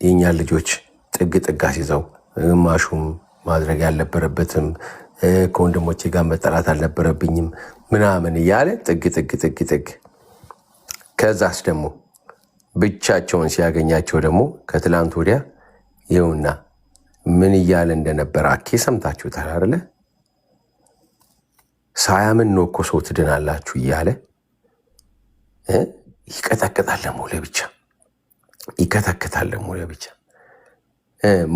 የእኛ ልጆች ጥግ አስይዘው ግማሹም ማድረግ ያልነበረበትም ከወንድሞቼ ጋር መጠላት አልነበረብኝም ምናምን እያለ ጥግ ከዛስ ደግሞ ብቻቸውን ሲያገኛቸው ደግሞ ከትላንት ወዲያ ይኸውና ምን እያለ እንደነበረ አኬ ሰምታችሁታል አይደለ? ሳያምን ነው እኮ ሰው ትድናላችሁ እያለ ይቀጠቅጣል ደግሞ ለብቻ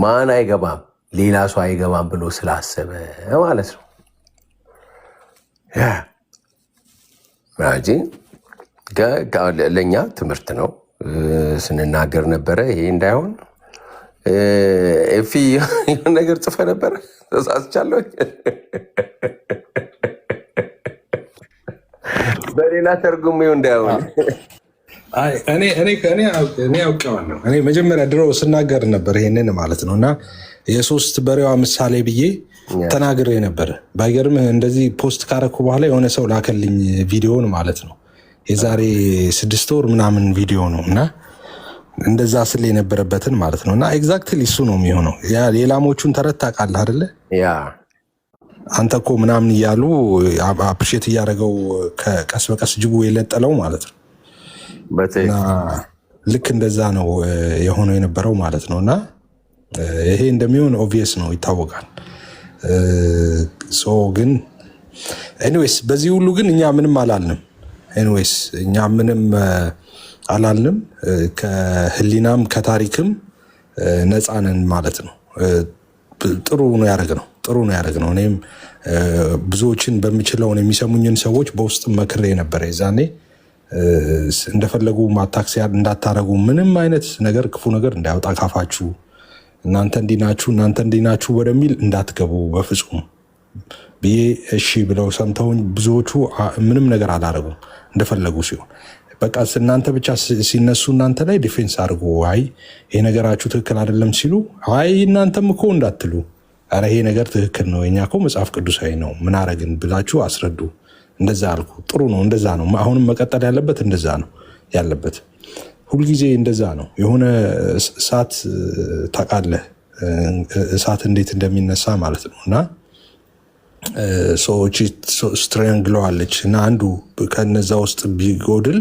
ማን አይገባም ሌላ ሰው አይገባም ብሎ ስላሰበ ማለት ነው። ለእኛ ትምህርት ነው ስንናገር ነበረ። ይሄ እንዳይሆን ኤፊ የሆነ ነገር ጽፈ ነበረ ተሳስቻለሁ። በሌላ ተርጉም እንዳይሆን እኔ አውቀዋለሁ። እኔ መጀመሪያ ድሮ ስናገር ነበር ይሄንን ማለት ነው። እና የሶስት በሬዋ ምሳሌ ብዬ ተናግሬ ነበር። ባይገርምህ እንደዚህ ፖስት ካረኩ በኋላ የሆነ ሰው ላከልኝ ቪዲዮን ማለት ነው። የዛሬ 6 ወር ምናምን ቪዲዮ ነው። እና እንደዛ ስል የነበረበትን ማለት ነው። እና ኤግዛክትሊ እሱ ነው የሚሆነው። የላሞቹን ተረት ታውቃለህ አይደለ? ያ አንተ እኮ ምናምን እያሉ አፕሪሼት እያደረገው ቀስ በቀስ ጅቡ የለጠለው ማለት ነው። እና ልክ እንደዛ ነው የሆነው የነበረው ማለት ነው። እና ይሄ እንደሚሆን ኦብቪየስ ነው፣ ይታወቃል። ግን ኤኒዌይስ በዚህ ሁሉ ግን እኛ ምንም አላልንም። ኤኒዌይስ እኛ ምንም አላልንም። ከህሊናም ከታሪክም ነፃ ነን ማለት ነው። ጥሩ ነው ያደረግነው። እኔም ብዙዎችን በምችለው የሚሰሙኝን ሰዎች በውስጥ መክሬ ነበረ የዛኔ እንደፈለጉ ማታክሲ እንዳታረጉ፣ ምንም አይነት ነገር ክፉ ነገር እንዳያወጣ ካፋችሁ፣ እናንተ እንዲናችሁ ወደሚል እንዳትገቡ በፍጹም ብዬ እሺ ብለው ሰምተውኝ ብዙዎቹ ምንም ነገር አላረጉም እንደፈለጉ ሲሆን በቃ እናንተ ብቻ ሲነሱ እናንተ ላይ ዲፌንስ አድርጎ አይ ይሄ ነገራችሁ ትክክል አይደለም ሲሉ አይ እናንተም እኮ እንዳትሉ፣ ኧረ ይሄ ነገር ትክክል ነው፣ የኛ እኮ መጽሐፍ ቅዱሳዊ ነው፣ ምን አረግን ብላችሁ አስረዱ። እንደዛ አልኩ። ጥሩ ነው፣ እንደዛ ነው። አሁንም መቀጠል ያለበት እንደዛ ነው ያለበት። ሁልጊዜ እንደዛ ነው። የሆነ እሳት ታውቃለህ፣ እሳት እንዴት እንደሚነሳ ማለት ነው። እና ሰዎች ስትሬንግለዋለች እና አንዱ ከነዛ ውስጥ ቢጎድል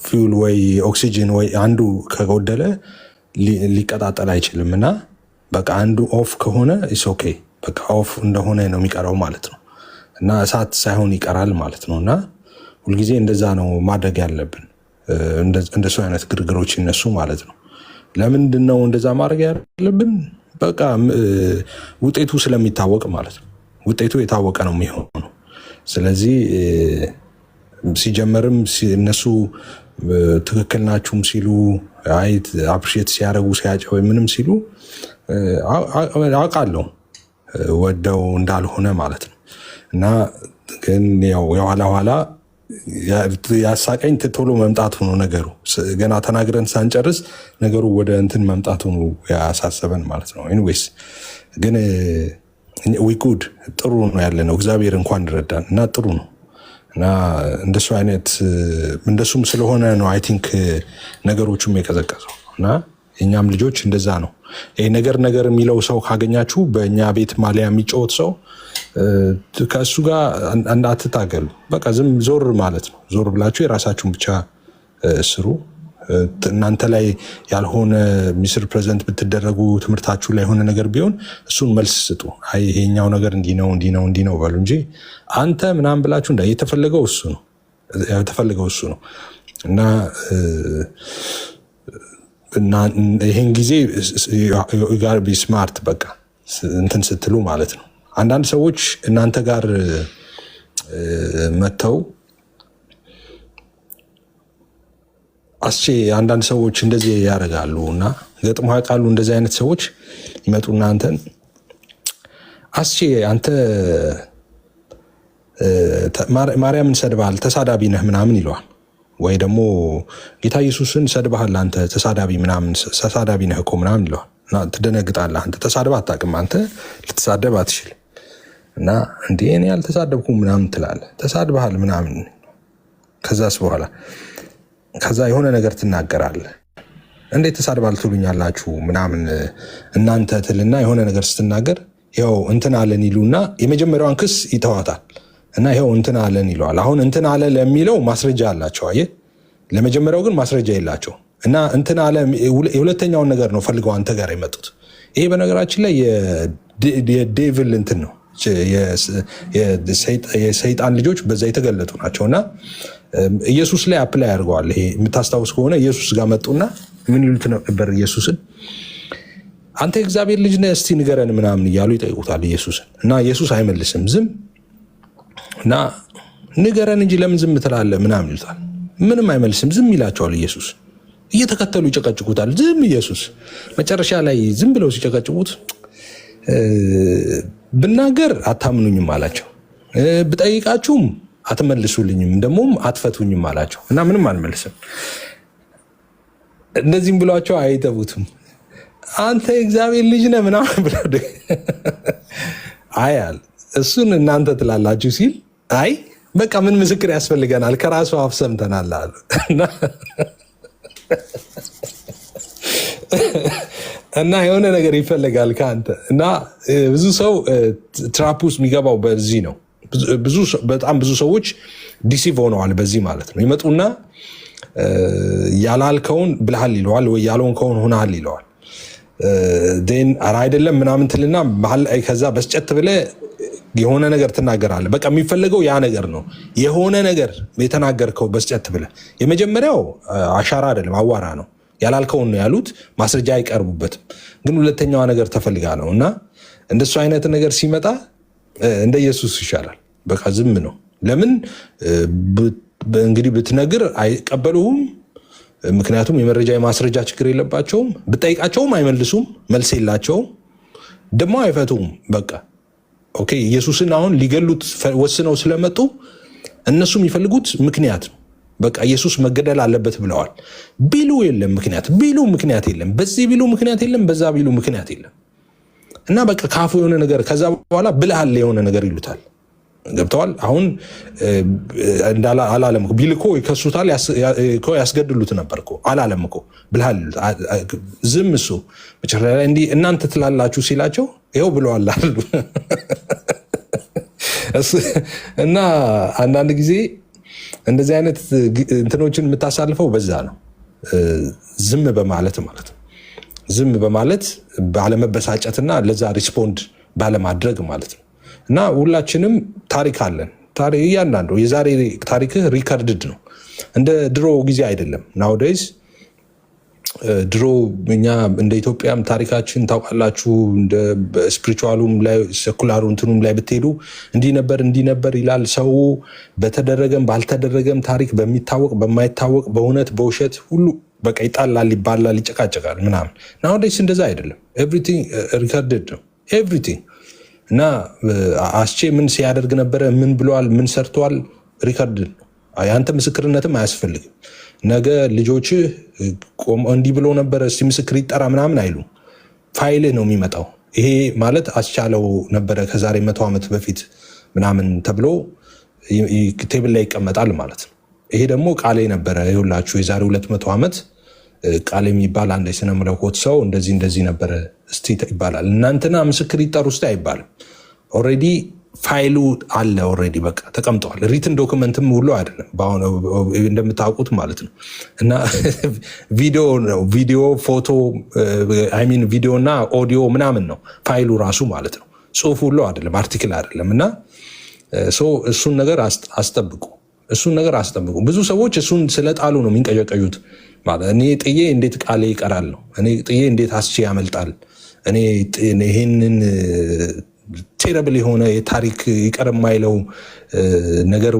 ፊውል ወይ ኦክሲጅን ወይ አንዱ ከጎደለ ሊቀጣጠል አይችልም። እና በቃ አንዱ ኦፍ ከሆነ ኢስ ኦኬ፣ በቃ ኦፍ እንደሆነ ነው የሚቀረው ማለት ነው። እና እሳት ሳይሆን ይቀራል ማለት ነው። እና ሁልጊዜ እንደዛ ነው ማድረግ ያለብን። እንደሱ አይነት ግርግሮች ይነሱ ማለት ነው። ለምንድን ነው እንደዛ ማድረግ ያለብን? በቃ ውጤቱ ስለሚታወቅ ማለት ነው። ውጤቱ የታወቀ ነው የሚሆነው። ስለዚህ ሲጀመርም እነሱ ትክክል ናችሁም ሲሉ አይ አፕሪሼት ሲያደርጉ ሲያጨው ምንም ሲሉ አውቃለሁ ወደው እንዳልሆነ ማለት ነው። እና ግን ያው የኋላ ኋላ ያሳቀኝ ቶሎ መምጣቱ ነው ነገሩ። ገና ተናግረን ሳንጨርስ ነገሩ ወደ እንትን መምጣቱ ነው ያሳሰበን ማለት ነው። ኤኒዌይስ ግን ዊጉድ ጥሩ ነው ያለ ነው። እግዚአብሔር እንኳን ረዳን እና ጥሩ ነው። እና እንደሱ አይነት እንደሱም ስለሆነ ነው አይ ቲንክ ነገሮቹም የቀዘቀዘው። እና የኛም ልጆች እንደዛ ነው። ይሄ ነገር የሚለው ሰው ካገኛችሁ በእኛ ቤት ማሊያ የሚጫወት ሰው ከእሱ ጋር እንዳትታገሉ። በቃ ዝም ዞር ማለት ነው። ዞር ብላችሁ የራሳችሁን ብቻ ስሩ። እናንተ ላይ ያልሆነ ሚስር ፕሬዘንት ብትደረጉ ትምህርታችሁ ላይ የሆነ ነገር ቢሆን እሱን መልስ ስጡ። አይ ይሄኛው ነገር እንዲህ ነው በሉ እንጂ አንተ ምናምን ብላችሁ የተፈለገው እሱ ነው። እና ይሄን ጊዜ ጋር ቢ ስማርት በቃ እንትን ስትሉ ማለት ነው። አንዳንድ ሰዎች እናንተ ጋር መጥተው አንዳንድ ሰዎች እንደዚህ ያደርጋሉ እና ገጥሞ ያውቃሉ። እንደዚህ አይነት ሰዎች ይመጡና አንተን አንተ ማርያምን ሰድበሃል፣ ተሳዳቢ ነህ ምናምን ይለዋል። ወይ ደግሞ ጌታ ኢየሱስን ሰድበሃል፣ አንተ ተሳዳቢ ነህ እኮ ምናምን ይለዋል። እና ትደነግጣለህ። አንተ ተሳድበህ አታውቅም፣ አንተ ልትሳደብ አትችልም። እና እንዴ እኔ ያልተሳደብኩም ምናምን ትላለህ፣ ተሳድበሃል ምናምን። ከዛ የሆነ ነገር ትናገራለህ። እንዴት ተሳድባል ትሉኛላችሁ ምናምን እናንተ ትልና የሆነ ነገር ስትናገር ይኸው እንትን አለን ይሉና የመጀመሪያዋን ክስ ይተዋታል። እና ይኸው እንትን አለን ይለዋል። አሁን እንትን አለ ለሚለው ማስረጃ አላቸው፣ አየህ። ለመጀመሪያው ግን ማስረጃ የላቸው። እና እንትን አለ የሁለተኛውን ነገር ነው ፈልገው አንተ ጋር የመጡት። ይሄ በነገራችን ላይ የዴቪል እንትን ነው፣ የሰይጣን ልጆች በዛ የተገለጡ ናቸው። እና ኢየሱስ ላይ አፕላይ አድርገዋል። ይሄ የምታስታውስ ከሆነ ኢየሱስ ጋር መጡና ምን ይሉት ነበር ኢየሱስን? አንተ የእግዚአብሔር ልጅ ነህ እስቲ ንገረን ምናምን እያሉ ይጠይቁታል ኢየሱስን። እና ኢየሱስ አይመልስም፣ ዝም እና ንገረን እንጂ ለምን ዝም ትላለህ ምናምን ይሉታል። ምንም አይመልስም፣ ዝም ይላቸዋል። ኢየሱስ እየተከተሉ ይጨቀጭቁታል። ዝም ኢየሱስ መጨረሻ ላይ ዝም ብለው ሲጨቀጭቁት ብናገር አታምኑኝም አላቸው፣ ብጠይቃችሁም አትመልሱልኝም፣ ደግሞም አትፈቱኝም አላቸው። እና ምንም አልመልስም። እንደዚህም ብሏቸው አይተቡትም። አንተ የእግዚአብሔር ልጅ ነህ ምናምን ብለው አያል እሱን እናንተ ትላላችሁ ሲል አይ በቃ ምን ምስክር ያስፈልገናል ከራሱ አፍ ሰምተናል አሉ። እና የሆነ ነገር ይፈልጋል ከአንተ እና ብዙ ሰው ትራፕ ውስጥ የሚገባው በዚህ ነው። በጣም ብዙ ሰዎች ዲሲቭ ሆነዋል በዚህ ማለት ነው። ይመጡና ያላልከውን ብልሃል ይለዋል ወይ ያልሆንከውን ሆነሃል ይለዋል። ኧረ አይደለም ምናምን ትልና ከዛ በስጨት ብለህ የሆነ ነገር ትናገራለህ። በቃ የሚፈልገው ያ ነገር ነው። የሆነ ነገር የተናገርከው በስጨት ብለህ የመጀመሪያው አሻራ አይደለም አዋራ ነው። ያላልከውን ነው ያሉት፣ ማስረጃ አይቀርቡበትም። ግን ሁለተኛዋ ነገር ተፈልጋ ነው እና እንደሱ አይነት ነገር ሲመጣ እንደ ኢየሱስ ይሻላል። በቃ ዝም ነው። ለምን እንግዲህ ብትነግር አይቀበሉህም። ምክንያቱም የመረጃ የማስረጃ ችግር የለባቸውም። ብጠይቃቸውም አይመልሱም፣ መልስ የላቸውም፣ ደግሞ አይፈቱም። በቃ ኦኬ። ኢየሱስን አሁን ሊገሉት ወስነው ስለመጡ እነሱ የሚፈልጉት ምክንያት ነው። በቃ ኢየሱስ መገደል አለበት ብለዋል። ቢሉ የለም ምክንያት፣ ቢሉ ምክንያት የለም፣ በዚህ ቢሉ ምክንያት የለም፣ በዛ ቢሉ ምክንያት የለም። እና በቃ ካፉ የሆነ ነገር ከዛ በኋላ ብልሃል የሆነ ነገር ይሉታል። ገብተዋል። አሁን አላለም እኮ ቢል እኮ ይከሱታል፣ ያስገድሉት ነበር እኮ አላለም እኮ ብልሃል ዝም። እሱ መጨረሻ ላይ እንዲህ እናንተ ትላላችሁ ሲላቸው ይኸው ብለዋል አሉ። እና አንዳንድ ጊዜ እንደዚህ አይነት እንትኖችን የምታሳልፈው በዛ ነው፣ ዝም በማለት ማለት ነው። ዝም በማለት ባለመበሳጨትና ለዛ ሪስፖንድ ባለማድረግ ማለት ነው። እና ሁላችንም ታሪክ አለን። እያንዳንዱ የዛሬ ታሪክህ ሪከርድድ ነው። እንደ ድሮ ጊዜ አይደለም። ናውዴይዝ ድሮ እኛ እንደ ኢትዮጵያም ታሪካችን ታውቃላችሁ፣ እንደ ስፒሪቹዋሉም ላይ ሴኩላሩ እንትኑም ላይ ብትሄዱ እንዲህ ነበር ይላል ሰው። በተደረገም ባልተደረገም ታሪክ በሚታወቅ በማይታወቅ በእውነት በውሸት ሁሉ በቃ ይጣላል፣ ይባላል፣ ይጨቃጨቃል ምናምን። ናውዴይዝ እንደዛ አይደለም። ኤቭሪቲንግ ሪከርድድ ነው ኤቭሪቲንግ። እና አስቼ ምን ሲያደርግ ነበረ፣ ምን ብለዋል፣ ምን ሰርተዋል፣ ሪከርድ ነው። ያንተ ምስክርነትም አያስፈልግም። ነገ ልጆች እንዲህ ብሎ ነበረ እስቲ ምስክር ይጠራ ምናምን አይሉ፣ ፋይልህ ነው የሚመጣው። ይሄ ማለት አስቻለው ነበረ ከዛሬ 100 ዓመት በፊት ምናምን ተብሎ ቴብል ላይ ይቀመጣል ማለት ነው። ይሄ ደግሞ ቃሌ ነበረ ይሁላችሁ የዛሬ 200 ዓመት ቃል የሚባል አንድ የስነ መለኮት ሰው እንደዚህ ነበረ እስቲ ይባላል። እናንተና ምስክር ይጠሩ እስቲ አይባልም። ኦልሬዲ ፋይሉ አለ፣ ኦልሬዲ በቃ ተቀምጠዋል። ሪትን ዶክመንትም ሁሉ አይደለም በአሁኑ እንደምታውቁት ማለት ነው። እና ቪዲዮ ፎቶ ሚን ቪዲዮ እና ኦዲዮ ምናምን ነው ፋይሉ ራሱ ማለት ነው። ጽሁፍ ሁሉ አይደለም፣ አርቲክል አይደለም። እና እሱን ነገር አስጠብቁ። ብዙ ሰዎች እሱን ስለጣሉ ነው የሚንቀዠቀዡት። እኔ ጥዬ እንዴት ቃሌ ይቀራል ነው፣ እኔ ጥዬ እንዴት አስቼ ያመልጣል፣ እኔ ይሄንን ቴረብል የሆነ የታሪክ ይቀር የማይለው ነገር